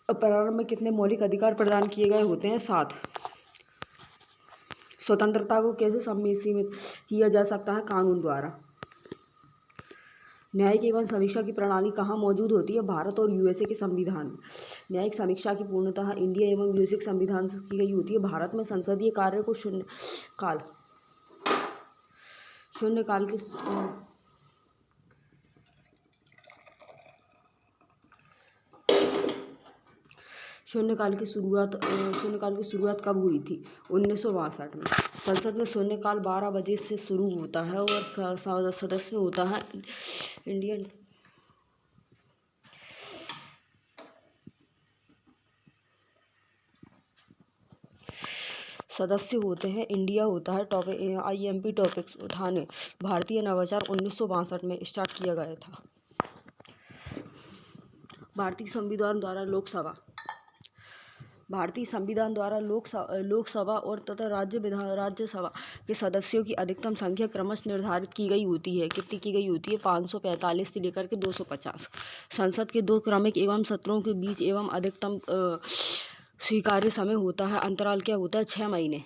प्रारंभ में कितने मौलिक अधिकार प्रदान किए गए होते हैं? 7। स्वतंत्रता को कैसे सीमित किया जा सकता है? कानून द्वारा। न्यायिक एवं समीक्षा की प्रणाली कहाँ मौजूद होती है? भारत और USA के संविधान में। न्यायिक समीक्षा की पूर्णतः इंडिया एवं USA के संविधान से की गई होती है। भारत में संसदीय कार्य को शून्यकाल की शुरुआत कब हुई थी? 1962 में। संसद में शून्यकाल 12 बजे से शुरू होता है और सदस्य होता है इंडियन सदस्य होते हैं। इंडिया होता है। IMP टॉपिक्स उठाने। भारतीय नवाचार 1962 में स्टार्ट किया गया था। भारतीय संविधान द्वारा लोकसभा और तथा राज्यसभा के सदस्यों की अधिकतम संख्या क्रमशः निर्धारित की गई होती है। कितनी की गई होती है? 545 से लेकर के 250। संसद के 2 क्रमिक एवं सत्रों के बीच एवं अधिकतम स्वीकार्य समय होता है। अंतराल क्या होता है? 6 महीने।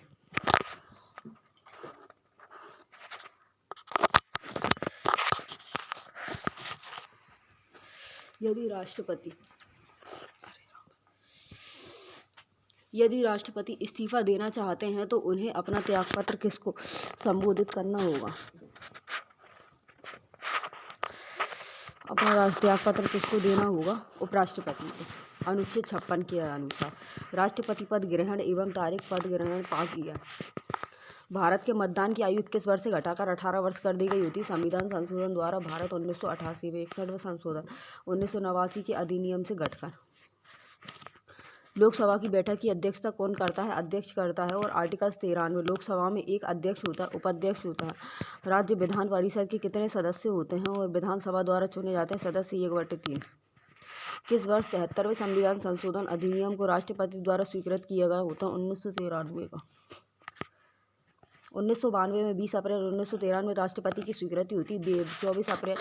यदि राष्ट्रपति इस्तीफा देना चाहते हैं तो उन्हें अपना त्यागपत्र किसको संबोधित करना होगा? अपना त्यागपत्र किसको देना होगा? उपराष्ट्रपति को। अनुच्छेद 56 के अनुसार राष्ट्रपति पद ग्रहण एवं तारीख पद ग्रहण 5 ईयर। भारत के मतदान की आयु 21 वर्ष से घटाकर 18 वर्ष कर दी गई होती। संविधान संशोधन द्वारा भारत 1988 में 61वें संशोधन 1989 के अधिनियम से घटकर। लोकसभा की बैठक की अध्यक्षता कौन करता है? अध्यक्ष करता है। और आर्टिकल 13 में लोकसभा में एक अध्यक्ष होता है, उपाध्यक्ष होता है। राज्य विधान परिषद के कितने सदस्य होते हैं? और विधानसभा द्वारा चुने जाते हैं सदस्य 1/3। किस वर्ष 73वें संविधान संशोधन अधिनियम को राष्ट्रपति द्वारा स्वीकृत किया गया होता है? 1993 का। 1992 में 20 अप्रैल 1993 में राष्ट्रपति की स्वीकृति होती है। 24 अप्रैल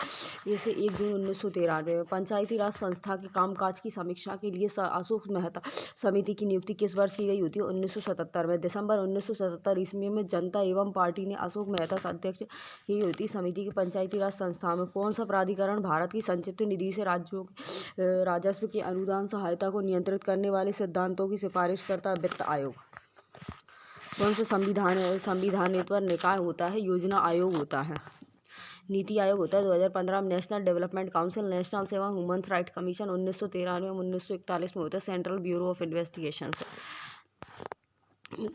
से 1 जून 1993 में। पंचायती राज संस्था के कामकाज की समीक्षा के लिए अशोक मेहता समिति की नियुक्ति किस वर्ष की गई होती है? 1977 में। दिसंबर 1977 ईस्वी में जनता एवं पार्टी ने अशोक मेहता अध्यक्ष की होती समिति की पंचायती राज संस्था में कौन सा प्राधिकरण भारत की संचिप्त निधि से राज्यों के राजस्व की अनुदान सहायता को नियंत्रित करने वाले सिद्धांतों की सिफारिश करता है? वित्त आयोग। कौन सा संविधानेतर निकाय होता है? योजना आयोग होता है। नीति आयोग होता है। 2015 में नेशनल डेवलपमेंट काउंसिल, नेशनल एवं ह्यूमन राइट्स कमीशन 1993 में 1941 में होता है। Central bureau of investigation.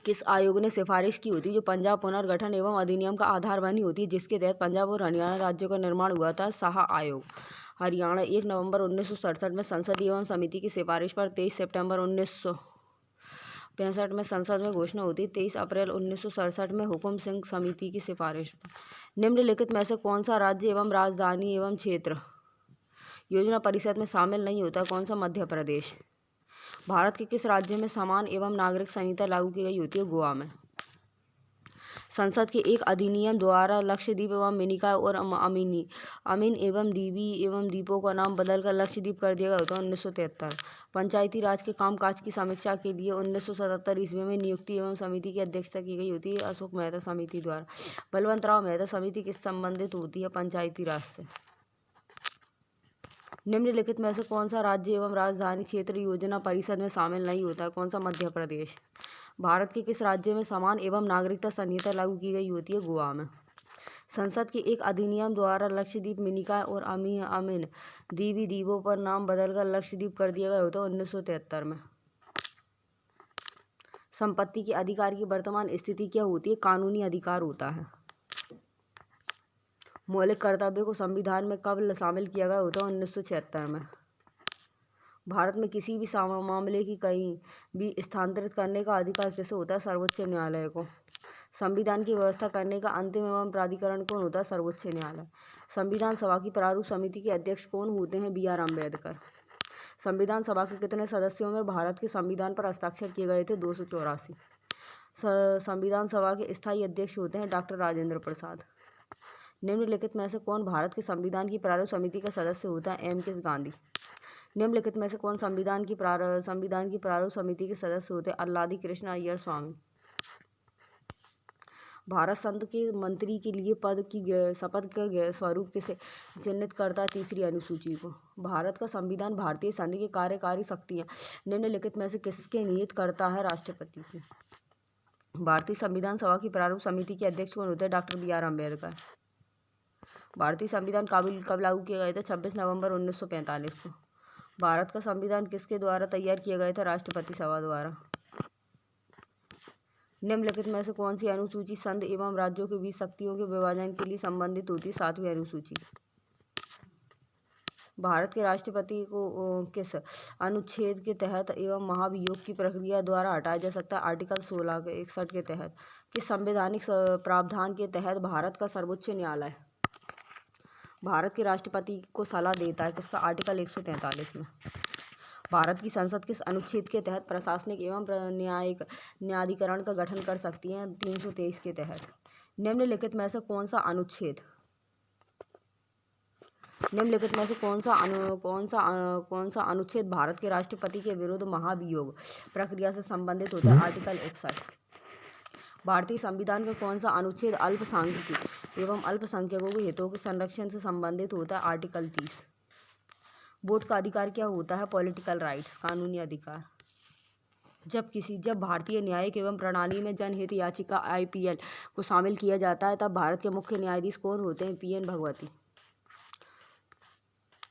किस आयोग ने सिफारिश की होती है? जो पंजाब पुनर्गठन एवं अधिनियम का आधार बनी होती है, जिसके तहत पंजाब और हरियाणा राज्यों का निर्माण हुआ था? शाह आयोग। हरियाणा 1 नवंबर 1967 में संसदीय एवं समिति की सिफारिश पर 23 सितंबर 1965 में संसद में घोषणा होती। 23 अप्रैल 1967 में हुकुम सिंह समिति की सिफारिश। निम्नलिखित में से कौन सा राज्य एवं राजधानी एवं क्षेत्र योजना परिषद में शामिल नहीं होता? कौन सा? मध्य प्रदेश। भारत के किस राज्य में समान एवं नागरिक संहिता लागू की गई होती है? गोवा में। संसद के एक अधिनियम द्वारा लक्षद्वीप एवं मिनिकॉय और अमीन एवं दीवी एवं द्वीपों का नाम बदलकर लक्षद्वीप कर दिया गया होता है 1973। पंचायती राज के कामकाज की समीक्षा के लिए 1977 ईस्वी में नियुक्ति एवं समिति की अध्यक्षता की गई होती है अशोक मेहता समिति द्वारा। बलवंतराव मेहता समिति किस संबंधित होती है? पंचायती राज से। निम्नलिखित में से कौन सा राज्य एवं राजधानी क्षेत्र योजना परिषद में शामिल नहीं होता है? कौन सा? मध्य प्रदेश। भारत के किस राज्य में समान एवं नागरिकता संहिता लागू की गई होती है? गोवा में। संसद के एक अधिनियम द्वारा लक्षद्वीप, मिनिकॉय और अमीन द्वीपों पर नाम बदलकर लक्षद्वीप कर दिया गया होता है 1973 में। संपत्ति के अधिकार की वर्तमान स्थिति क्या होती है? कानूनी अधिकार होता है। मौलिक कर्तव्य को संविधान में कब शामिल किया गया होता है? 1976 में। भारत में किसी भी मामले की कहीं भी स्थानांतरित करने का अधिकार किसे होता है? सर्वोच्च न्यायालय को। संविधान की व्यवस्था करने का अंतिम एवं प्राधिकरण कौन होता है? सर्वोच्च न्यायालय। संविधान सभा की प्रारूप समिति के अध्यक्ष कौन होते हैं? B.R. अम्बेडकर। संविधान सभा के कितने सदस्यों में भारत के संविधान पर हस्ताक्षर किए गए थे? 284। संविधान सभा के स्थायी अध्यक्ष होते हैं डॉक्टर राजेंद्र प्रसाद। निम्नलिखित में से कौन भारत के संविधान की प्रारूप समिति का सदस्य होता है? M.K. गांधी। निम्नलिखित में से कौन संविधान की प्रारूप समिति के सदस्य होते हैं? अल्लादी कृष्ण अय्यर स्वामी। भारत संघ के मंत्री के लिए पद की शपथ के स्वरूप किसे चिन्हित करता है? तीसरी अनुसूची को। भारत का संविधान भारतीय संघ की कार्यकारी शक्तियाँ निम्नलिखित में से किसके निहित करता है? राष्ट्रपति की। भारतीय संविधान सभा की प्रारूप समिति के अध्यक्ष कौन होते हैं? Doctor B.R. अम्बेडकर। भारतीय संविधान कब लागू किए गए थे? 26 नवंबर 1945 को। भारत का संविधान किसके द्वारा तैयार किया गया था? राष्ट्रपति सभा द्वारा। निम्नलिखित में से कौन सी अनुसूची संघ एवं राज्यों के बीच शक्तियों के विभाजन के लिए संबंधित होती है? 7वीं अनुसूची। भारत के राष्ट्रपति को किस अनुच्छेद के तहत एवं महाभियोग की प्रक्रिया द्वारा हटाया जा सकता है? आर्टिकल 61 के तहत। किस संवैधानिक प्रावधान के तहत भारत का सर्वोच्च न्यायालय भारत के राष्ट्रपति को सलाह देता है? किसका? आर्टिकल 143 में। भारत की संसद किस अनुच्छेद के तहत प्रशासनिक एवं न्यायिक न्यायाधिकरण का गठन कर सकती है? 323 के तहत। निम्नलिखित में से कौन सा अनुच्छेद भारत के राष्ट्रपति के विरुद्ध महाभियोग प्रक्रिया से संबंधित होता है? आर्टिकल 61। भारतीय संविधान का कौन सा अनुच्छेद अल्पसंख्यक एवं अल्पसंख्यकों के हितों के संरक्षण से संबंधित होता है? आर्टिकल 30। वोट का अधिकार क्या होता है? पॉलिटिकल राइट्स, कानूनी अधिकार। जब भारतीय न्यायिक एवं प्रणाली में जनहित याचिका IPL को शामिल किया जाता है तब भारत के मुख्य न्यायाधीश कौन होते हैं? PN भगवती।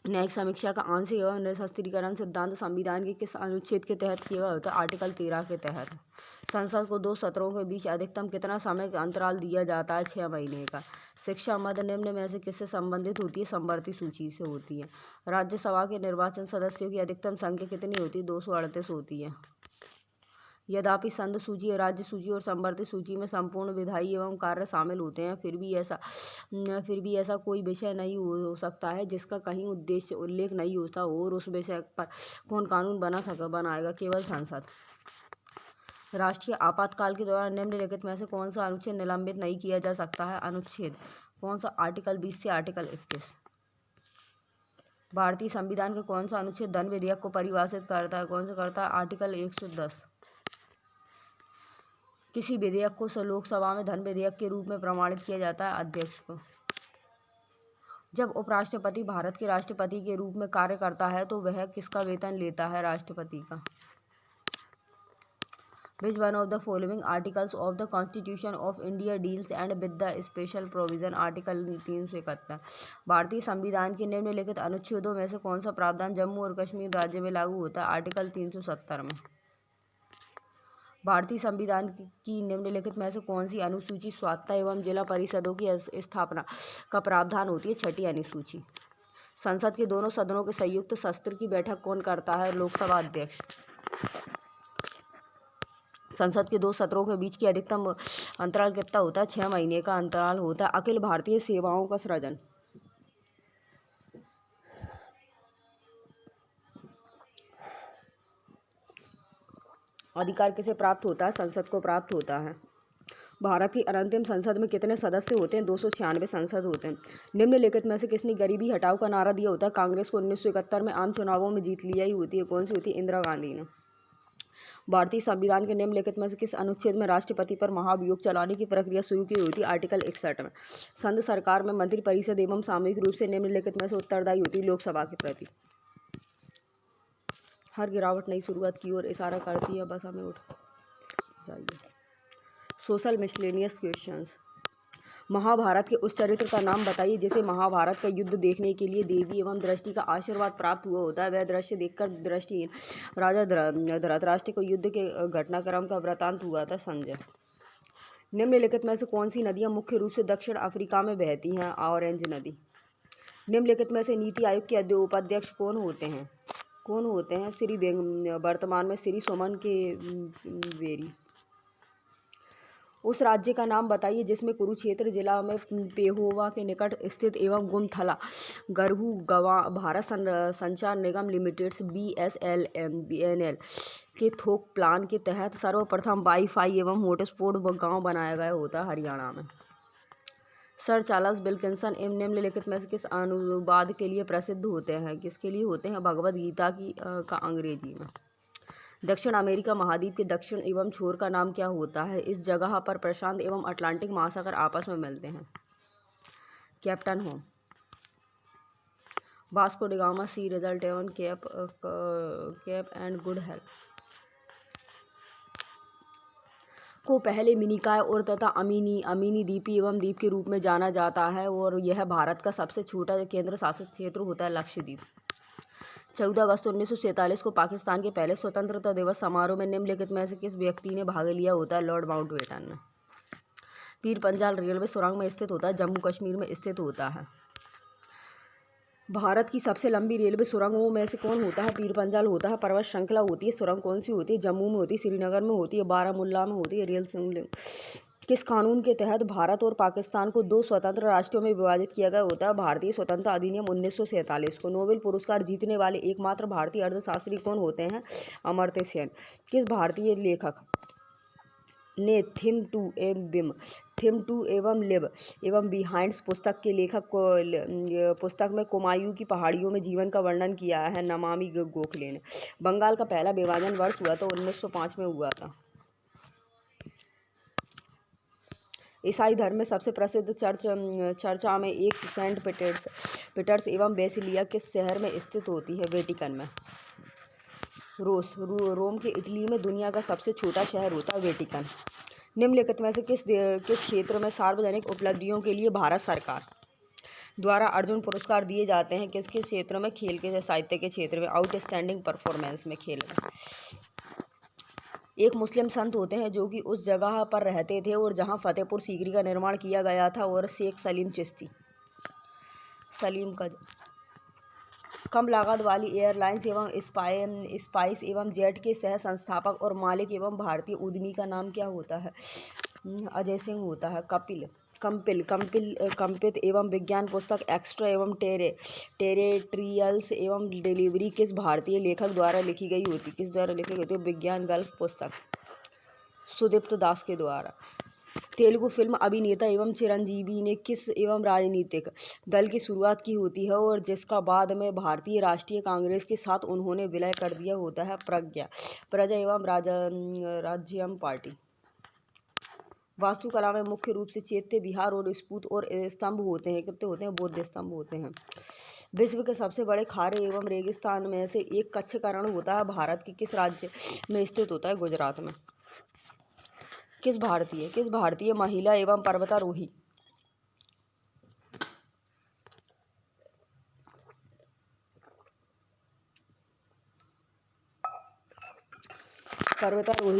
न्यायिक समीक्षा का आंशिक एवं निरस्तीकरण सिद्धांत संविधान के किस अनुच्छेद के तहत किया गया होता है? आर्टिकल 13 के तहत। संसद को 2 सत्रों के बीच अधिकतम कितना समय का अंतराल दिया जाता है? 6 महीने का। शिक्षा मद निम्न में से किससे संबंधित होती है? समवर्ती सूची से होती है। राज्यसभा के निर्वाचन सदस्यों की अधिकतम संख्या कितनी होती है? 238 होती है। यद्यपि संघ सूची, राज्य सूची और समवर्ती सूची में संपूर्ण विधायी एवं कार्य शामिल होते हैं, फिर भी ऐसा कोई विषय नहीं हो सकता है जिसका कहीं उल्लेख नहीं होता हो और उस विषय पर कौन कानून बनाएगा? केवल संसद। राष्ट्रीय आपातकाल के दौरान निम्नलिखित में से कौन सा अनुच्छेद निलंबित नहीं किया जा सकता है? अनुच्छेद कौन सा? आर्टिकल 20 से आर्टिकल 21। भारतीय संविधान का कौन सा अनुच्छेद धन विधेयक को परिभाषित करता है? कौन सा करता है? आर्टिकल 110। किसी विधेयक को लोकसभा में धन विधेयक के रूप में प्रमाणित किया जाता है? अध्यक्ष को। जब उपराष्ट्रपति भारत के राष्ट्रपति के रूप में कार्य करता है तो वह किसका वेतन लेता है? राष्ट्रपति का। Which one of the following articles of the Constitution of India deals and with the special provision? Article 371। भारतीय संविधान के निम्नलिखित अनुच्छेदों में से कौन सा प्रावधान जम्मू और कश्मीर राज्य में लागू होता है? आर्टिकल 370 में। भारतीय संविधान की निम्नलिखित में से कौन सी अनुसूची स्वायत्त एवं जिला परिषदों की स्थापना का प्रावधान होती है? 6ठी अनुसूची। संसद के दोनों सदनों के संयुक्त सत्र की बैठक कौन करता है? लोकसभा अध्यक्ष। संसद के 2 सत्रों के बीच की अधिकतम अंतराल कितना होता है? 6 महीने का अंतराल होता है। अखिल भारतीय सेवाओं का सृजन अधिकार किसे प्राप्त होता है? संसद को प्राप्त होता है। भारत की अंतरिम संसद में कितने सदस्य होते हैं? 296 संसद होते हैं। निम्नलिखित में से किसने गरीबी हटाओ का नारा दिया होता है? कांग्रेस को 1971 में आम चुनावों में जीत लिया ही होती है। कौन सी होती है? इंदिरा गांधी ने। भारतीय संविधान के निम्नलिखित में से किस अनुच्छेद में राष्ट्रपति पर महाभियोग चलाने की प्रक्रिया शुरू की होती है? आर्टिकल 61 में। संघ सरकार में मंत्रिपरिषद एवं सामूहिक रूप से निम्नलिखित में से उत्तरदायी होती है? लोकसभा के प्रति। हर गिरावट नई शुरुआत की ओर इशारा करती है, बस हमें उठ जाइए। Social miscellaneous questions. महाभारत के उस चरित्र का नाम बताइए जिसे महाभारत का युद्ध देखने के लिए देवी एवं दृष्टि का आशीर्वाद प्राप्त हुआ होता है। वह दृश्य देखकर दृष्टिहीन राजा धृतराष्ट्र को युद्ध के घटनाक्रम का वृतांत हुआ था। संजय। निम्नलिखित में से कौन सी नदियाँ मुख्य रूप से दक्षिण अफ्रीका में बहती हैं? ऑरेंज नदी। निम्नलिखित में से नीति आयोग के उपाध्यक्ष कौन होते हैं? वर्तमान में श्री सुमन के बेरी। उस राज्य का नाम बताइए जिसमें कुरुक्षेत्र जिला में पेहोवा के निकट स्थित एवं गुमथला गरहू गवा भारत संचार निगम लिमिटेड BSNL के थोक प्लान के तहत सर्वप्रथम वाईफाई एवं हॉटस्पॉट गांव बनाया गया होता है हरियाणा में। सर चार्ल्स विल्किंसन निम्नलिखित में से किस अनुवाद के लिए प्रसिद्ध होते हैं? किसके लिए होते हैं? भगवद गीता का अंग्रेजी में। दक्षिण अमेरिका महाद्वीप के दक्षिण एवं छोर का नाम क्या होता है? इस जगह पर प्रशांत एवं अटलांटिक महासागर आपस में मिलते हैं। Captain home. Vasco da Gama सी रिजल्ट एवं केप एंड गुड हेल्थ को पहले मिनिकॉय और तथा अमीनी द्वीपी एवं द्वीप के रूप में जाना जाता है और यह भारत का सबसे छोटा केंद्र शासित क्षेत्र होता है लक्षद्वीप। 14 अगस्त 1947 को पाकिस्तान के पहले स्वतंत्रता दिवस समारोह में निम्नलिखित में से किस व्यक्ति ने भाग लिया होता है? लॉर्ड माउंटबेटन ने। पीर पंजाल रेलवे सुरंग में स्थित होता है, जम्मू कश्मीर में स्थित होता है। भारत की सबसे लंबी रेलवे सुरंगों में से कौन होता है? पीर पंजाल होता है। पर्वत श्रृंखला होती है, सुरंग कौन सी होती है? जम्मू में होती है, श्रीनगर में होती है, बारामूला में होती है। रेल सुरंग किस कानून के तहत भारत और पाकिस्तान को 2 स्वतंत्र राष्ट्रों में विभाजित किया गया होता है? भारतीय स्वतंत्रता अधिनियम 1947 को। नोबेल पुरस्कार जीतने वाले एकमात्र भारतीय अर्थशास्त्री कौन होते हैं? अमर्त्य सेन। किस भारतीय लेखक ने थिम टू एवं लिव एवं बिहाइंड्स पुस्तक के लेखक को पुस्तक में कुमायूं की पहाड़ियों में जीवन का वर्णन किया है? नमामि गोखले ने। बंगाल का पहला विभाजन वर्ष हुआ था 1905 में हुआ था। ईसाई धर्म में सबसे प्रसिद्ध चर्चा में एक सेंट पीटर्स एवं बेसिलिया किस शहर में स्थित होती है? वेटिकन में। रोम के इटली में दुनिया का सबसे छोटा शहर होता है वेटिकन। निम्नलिखित में से किस क्षेत्र में सार्वजनिक उपलब्धियों के लिए भारत सरकार द्वारा अर्जुन पुरस्कार दिए जाते हैं? किस क्षेत्र में? खेल के साहित्य के क्षेत्र में। आउटस्टैंडिंग परफॉर्मेंस में, खेल में। एक मुस्लिम संत होते हैं जो कि उस जगह पर रहते थे और जहां फतेहपुर सीकरी का निर्माण किया गया था, और शेख सलीम चिश्ती। सलीम का कम लागत वाली एयरलाइंस एवं स्पाइस एवं जेट के सह संस्थापक और मालिक एवं भारतीय उद्यमी का नाम क्या होता है? अजय सिंह होता है। कंपित एवं विज्ञान पुस्तक एक्स्ट्रा एवं टेरेट्रियल्स एवं डिलीवरी किस भारतीय लेखक द्वारा लिखी गई होती? किस द्वारा लिखी गई होती? विज्ञान गल्फ पुस्तक सुदीप्त दास के द्वारा। तेलुगु फिल्म अभिनेता एवं चिरंजीवी ने किस एवं राजनीतिक दल की शुरुआत की होती है और जिसका बाद में भारतीय राष्ट्रीय कांग्रेस के साथ उन्होंने विलय कर दिया होता है? प्रजा एवं राज्यम पार्टी। वास्तुकला में मुख्य रूप से चैत्य विहार और स्फूत और स्तंभ होते हैं। कितने होते हैं? बौद्ध स्तंभ होते हैं। विश्व के सबसे बड़े खारे एवं रेगिस्तान में से एक कच्छ का रण होता है भारत के किस राज्य में स्थित होता है? गुजरात में। किस भारतीय महिला एवं पर्वतारोही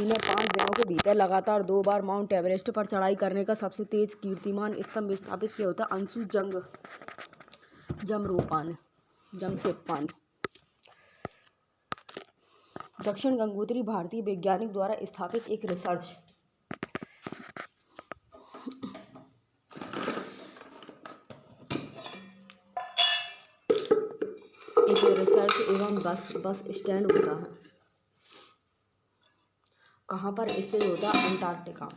ने 5 दिनों के भीतर लगातार 2 बार माउंट एवरेस्ट पर चढ़ाई करने का सबसे तेज कीर्तिमान स्तंभ स्थापित किया होता है? अंशु जमसेप्पा ने। दक्षिण गंगोत्री भारतीय वैज्ञानिक द्वारा स्थापित एक रिसर्च एवं बस स्टैंड होता है। कहाँ पर स्थित होता है? अंटार्कटिका।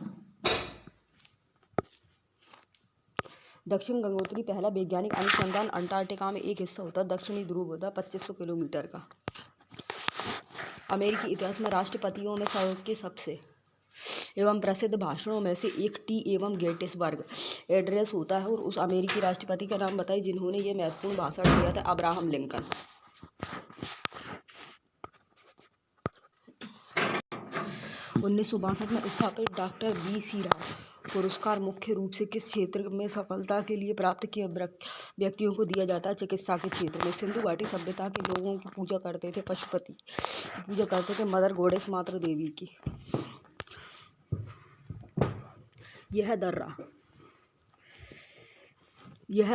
दक्षिण गंगोत्री पहला वैज्ञानिक अनुसंधान अंटार्कटिका में एक हिस्सा होता है, दक्षिणी ध्रुव होता है 2500 किलोमीटर का। अमेरिकी इतिहास में राष्ट्रपतियों में के सबसे एवं प्रसिद्ध भाषणों में से एक टी एवं गेटिसबर्ग एड्रेस होता है, और उस अमेरिकी राष्ट्रपति का नाम बताइए जिन्होंने ये महत्वपूर्ण भाषण दिया था? Abraham Lincoln. 1962 में स्थापित डॉक्टर BC राव पुरस्कार मुख्य रूप से किस क्षेत्र में सफलता के लिए प्राप्त किए व्यक्तियों को दिया जाता है? चिकित्सा के क्षेत्र में। सिंधु घाटी सभ्यता के लोगों की पूजा करते थे पशुपति की पूजा करते थे, मदर गॉडेस मातृ देवी की। यह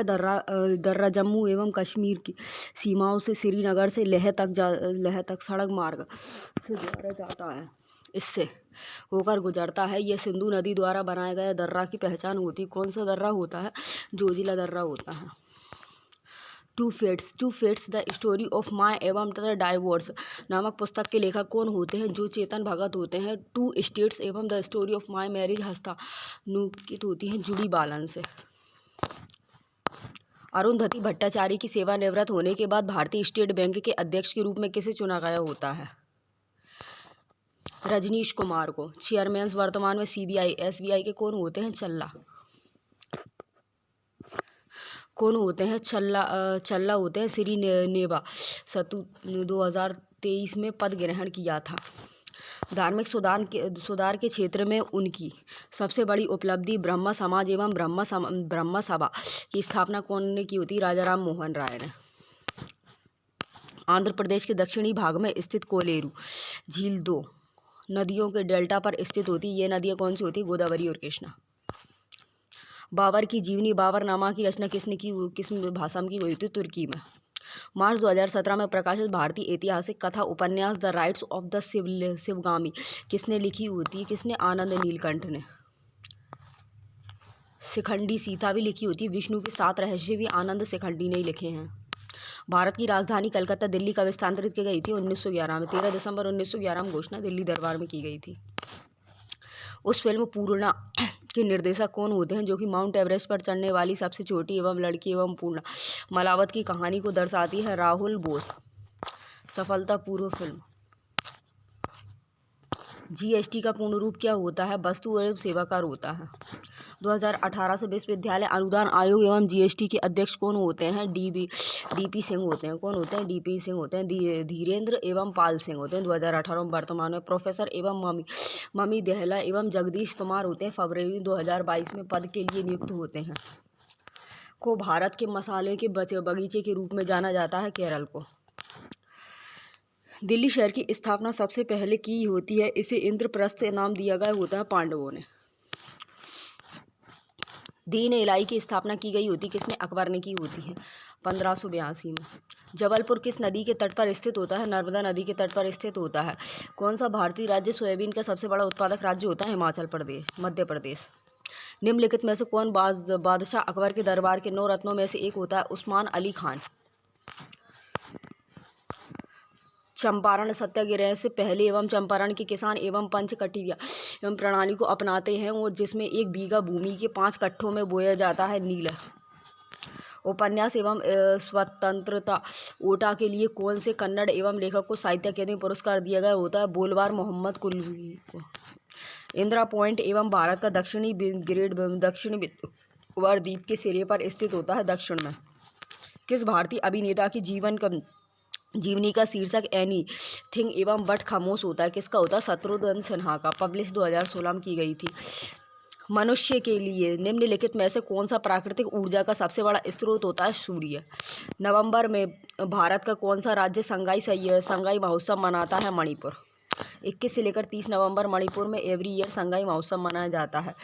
दर्रा जम्मू एवं कश्मीर की सीमाओं से श्रीनगर से लेह तक सड़क मार्ग से द्वारा जाता है। इससे होकर गुजरता है। यह सिंधु नदी द्वारा बनाया गया दर्रा की पहचान होती है। कौन सा दर्रा होता है? जोजिला दर्रा होता है। Two fates the story of my एवं द डाइवोर्स नामक पुस्तक के लेखक कौन होते हैं? जो चेतन भगत होते हैं। टू स्टेट्स एवं the story of my marriage हस्तानुकित होती हैं जुड़ी बालन से। अरुंधति भट्टाचार्य की सेवानिवृत्त होने के बाद भारतीय स्टेट बैंक के अध्यक्ष के रूप में किसे चुना गया होता है? रजनीश कुमार को। चेयरमैन वर्तमान में सीबीआई एसबीआई के कौन होते हैं? चल्ला होते हैं। श्री नेवा सतु 2023 में पद ग्रहण किया था। धार्मिक सुधार के क्षेत्र में उनकी सबसे बड़ी उपलब्धि ब्रह्म समाज एवं ब्रह्म सभा की स्थापना कौन ने की होती? राजा राम मोहन राय ने। आंध्र प्रदेश के दक्षिणी भाग में स्थित कोलेरू झील 2 नदियों के डेल्टा पर स्थित होती है। ये नदियाँ कौन सी होती है? गोदावरी और कृष्णा। बाबर की जीवनी बाबरनामा की रचना किस भाषा में की गई थी? तुर्की में। मार्च 2017 में प्रकाशित भारतीय ऐतिहासिक कथा उपन्यास the rise of the Sivagami किसने लिखी होती है? किसने? आनंद नीलकंठ ने। शिखंडी सीता भी लिखी होती है। विष्णु के 7 रहस्य भी आनंद शिखंडी ने ही लिखे हैं। भारत की राजधानी कलकत्ता दिल्ली कब स्थानांतरित की गई थी? 1911 में। 13 दिसंबर 1911 में घोषणा दिल्ली दरबार में की गई थी। उस फिल्म पूर्णा के निर्देशक कौन होते हैं? जो कि माउंट एवरेस्ट पर चढ़ने वाली सबसे छोटी एवं लड़की एवं पूर्णा मलावत की कहानी को दर्शाती है। राहुल बोस। सफलतापूर्व फिल्म। जीएसटी का पूर्ण रूप क्या होता है? वस्तु एवं सेवा कर होता है। 2018 से विश्वविद्यालय अनुदान आयोग एवं जीएसटी के अध्यक्ष कौन होते हैं? डीपी सिंह होते हैं। कौन होते हैं? डीपी सिंह होते हैं। धीरेन्द्र एवं पाल सिंह होते हैं 2018 में। वर्तमान में प्रोफेसर एवं ममी देहला एवं जगदीश कुमार होते हैं फरवरी 2022 में पद के लिए नियुक्त होते हैं। को भारत के मसाले के बगीचे के रूप में जाना जाता है। केरल को। दिल्ली शहर की स्थापना सबसे पहले की होती है। इसे इंद्रप्रस्थ नाम दिया गया होता है पांडवों ने। दीन इलाही की स्थापना की गई होती किसने? अकबर ने की होती है 1582 में। जबलपुर किस नदी के तट पर स्थित होता है? नर्मदा नदी के तट पर स्थित होता है। कौन सा भारतीय राज्य सोयाबीन का सबसे बड़ा उत्पादक राज्य होता है? हिमाचल प्रदेश। मध्य प्रदेश। निम्नलिखित में से कौन बादशाह अकबर के दरबार के 9 रत्नों में से एक होता है? उस्मान अली खान। चंपारण सत्याग्रह से पहले एवं चंपारण के किसान एवं पंचकटिया एवं प्रणाली को अपनाते हैं और जिसमें 1 बीघा भूमि के 5 कट्ठों में बोया जाता है। नील। उपन्यास एवं स्वतंत्रता ओटा के लिए कौन से कन्नड़ एवं लेखक को साहित्य अकादमी पुरस्कार दिया गया होता है? बोलवार मोहम्मद कुलवी को। इंदिरा पॉइंट एवं भारत का दक्षिणी द्वीप के सिरे पर स्थित होता है दक्षिण में। किस भारतीय अभिनेता की जीवनी का शीर्षक एनी थिंग एवं बट खामोश होता है? किसका होता है? शत्रुघ्न सिन्हा का। पब्लिश 2016 में की गई थी। मनुष्य के लिए निम्नलिखित में से कौन सा प्राकृतिक ऊर्जा का सबसे बड़ा स्रोत होता है? सूर्य। नवंबर में भारत का कौन सा राज्य संगाई महोत्सव मनाता है? मणिपुर। 21 से लेकर 30 नवंबर मणिपुर में एवरी ईयर संगाई महोत्सव मनाया जाता है।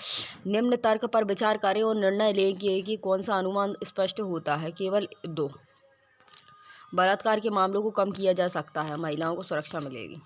निम्न तर्क पर विचार करें और निर्णय लें कि कौन सा अनुमान स्पष्ट होता है? केवल 2। बलात्कार के मामलों को कम किया जा सकता है। महिलाओं को सुरक्षा मिलेगी।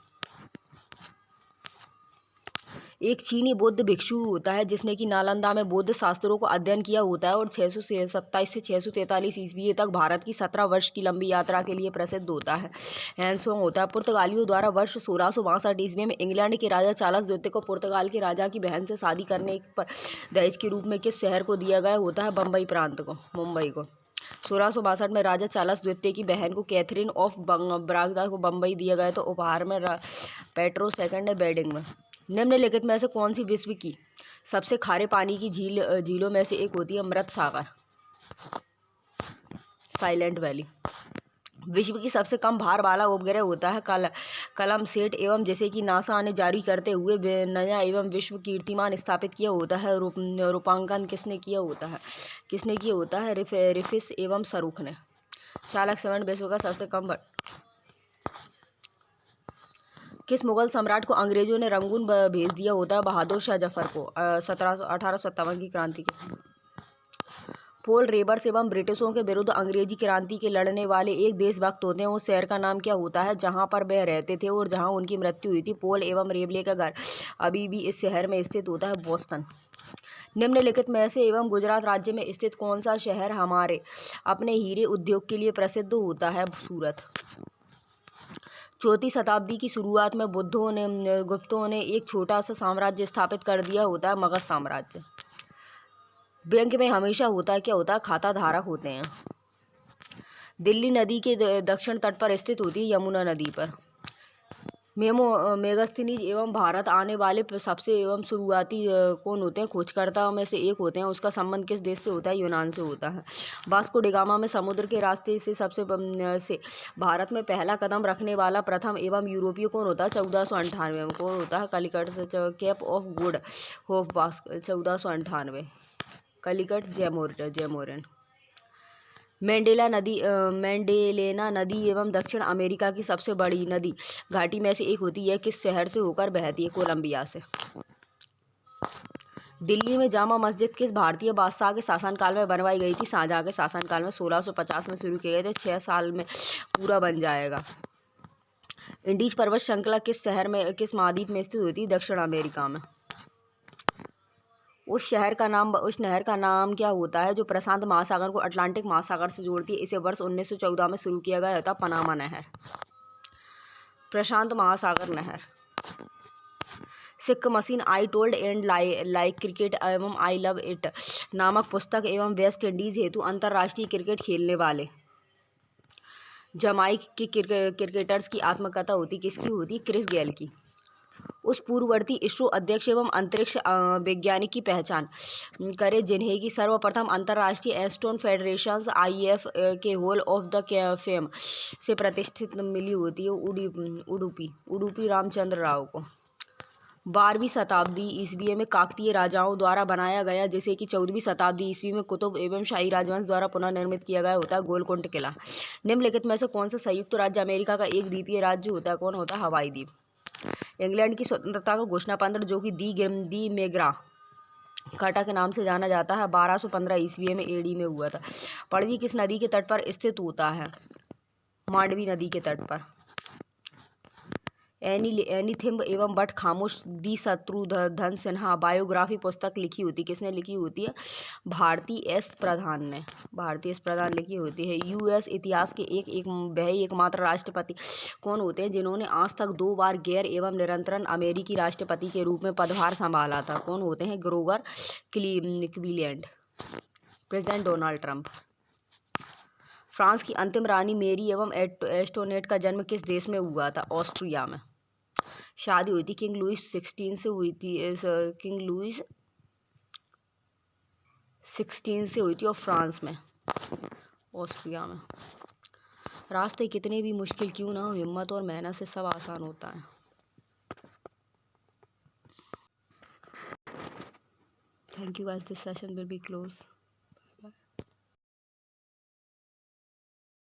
एक चीनी बौद्ध भिक्षु होता है जिसने कि नालंदा में बौद्ध शास्त्रों को अध्ययन किया होता है और 627 से 643 ईस्वी तक भारत की 17 वर्ष की लंबी यात्रा के लिए प्रसिद्ध होता है। हैंसोंग होता है। पुर्तगालियों द्वारा वर्ष 1662 ईस्वी में इंग्लैंड के राजा चार्ल्स द्वितीय को पुर्तगाल के राजा की बहन से शादी करने पर दहेज के रूप में किस शहर को दिया गया होता है? बम्बई प्रांत को। मुंबई को। 1662 में राजा चार्ल्स द्वितीय की बहन को कैथरीन ऑफ ब्रागदा को बम्बई दिया गया तो उपहार में पेट्रो सेकंड वेडिंग में। निम्नलिखित में से कौन सी विश्व की सबसे खारे पानी की झीलों में से एक होती है? अमृत सागर। Silent Valley. विश्व की सबसे कम भार वाला उपग्रह होता है कलमसेट एवं जिसे कि नासा ने जारी करते हुए नया एवं विश्व कीर्तिमान स्थापित किया होता है। रूपांकन किसने किया होता है? रिफिस एवं सरूख ने। चालक 7 विश्व का सबसे कम किस मुगल सम्राट को अंग्रेजों ने रंगून भेज दिया होता है? बहादुर शाह जफर को 1857 की क्रांति के समय। पोल रेबर्स एवं ब्रिटिशों के विरुद्ध अंग्रेजी क्रांति के लड़ने वाले एक देशभक्त होते हैं, उस शहर का नाम क्या होता है जहां पर वह रहते थे और जहां उनकी मृत्यु हुई थी? पोल एवं रेबले का घर अभी भी इस शहर में स्थित होता है, बोस्टन। निम्नलिखित में से एवं गुजरात राज्य में स्थित कौन सा शहर हमारे अपने हीरे उद्योग के लिए प्रसिद्ध होता है? सूरत। 4वीं शताब्दी की शुरुआत में गुप्तों ने एक छोटा सा साम्राज्य स्थापित कर दिया होता है, मगध साम्राज्य। बैंक में हमेशा क्या होता है? खाता धारक होते हैं। दिल्ली नदी के दक्षिण तट पर स्थित होती है, यमुना नदी पर। मेगास्थनीज एवं भारत आने वाले सबसे शुरुआती कौन होते हैं? खोजकर्ता में से एक होते हैं। उसका संबंध किस देश से होता है? यूनान से होता है। वास्को डी गामा में समुद्र के रास्ते से भारत में पहला कदम रखने वाला प्रथम एवं यूरोपीय कौन होता है? 1498 में कौन होता है? कलिकट से Cape of Good Hope, 1498। Calicut Zamorin. मेंडेलेना नदी एवं दक्षिण अमेरिका की सबसे बड़ी नदी घाटी में से एक होती है, किस शहर से होकर बहती है? कोलंबिया से। दिल्ली में जामा मस्जिद किस भारतीय बादशाह के शासनकाल में बनवाई गई थी? शाहजहां के शासनकाल में। 1650 में शुरू किए गए थे, 6 साल में पूरा बन जाएगा। इंडीज पर्वत श्रृंखला किस महाद्वीप में स्थित होती है? दक्षिण अमेरिका में। उस नहर का नाम क्या होता है जो प्रशांत महासागर को अटलांटिक महासागर से जोड़ती है? इसे वर्ष 1914 में शुरू किया गया था, पनामा नहर। प्रशांत महासागर नहर। सिक्क machine, I told and like cricket एवं आई लव इट नामक पुस्तक एवं वेस्ट इंडीज हेतु अंतर्राष्ट्रीय क्रिकेट खेलने वाले जमाइक के क्रिकेटर्स की आत्मकथा होती, किसकी होती? क्रिस गेल की। उस पूर्ववर्ती इसरो अध्यक्ष एवं अंतरिक्ष वैज्ञानिक की पहचान करें जिन्हें की सर्वप्रथम अंतर्राष्ट्रीय एस्ट्रोन फेडरेशन IF के हॉल ऑफ द फेम से प्रतिष्ठित मिली होती है, उडुपी रामचंद्र राव को। 12वीं शताब्दी ईस्वी में काकतीय राजाओं द्वारा बनाया गया, जिसे कि 14वीं शताब्दी ईस्वी में कुतुब एवं शाही राजवंश द्वारा पुनर्निर्मित किया गया होता है, गोलकुंड किला। निम्नलिखित में से कौन सा संयुक्त राज्य अमेरिका का एक द्वीपीय राज्य होता है? कौन होता है? हवाई द्वीप। इंग्लैंड की स्वतंत्रता का घोषणा पत्र जो कि दी मेग्रा कार्टा के नाम से जाना जाता है, 1215 ईस्वी में एडी में हुआ था। पणजी किस नदी के तट पर स्थित होता है? मांडवी नदी के तट पर। एनी थिम्ब एवं बट खामोश दी शत्रुघ्न सिन्हा बायोग्राफी पुस्तक लिखी होती, किसने लिखी होती है? भारती एस प्रधान ने लिखी होती है। US इतिहास के एकमात्र राष्ट्रपति कौन होते हैं जिन्होंने आज तक 2 बार गैर एवं निरंतर अमेरिकी राष्ट्रपति के रूप में पदभार संभाला था? कौन होते हैं? Grover Cleveland. President Donald Trump. France की अंतिम रानी मेरी एवं एस्टोनेट का जन्म किस देश में हुआ था? ऑस्ट्रिया में। शादी हुई थी किंग लुइस 16 से हुई थी, और फ्रांस में, ऑस्ट्रिया में। रास्ते कितने भी मुश्किल क्यों ना हो, हिम्मत और मेहनत से सब आसान होता है। Thank you guys, this session will be close.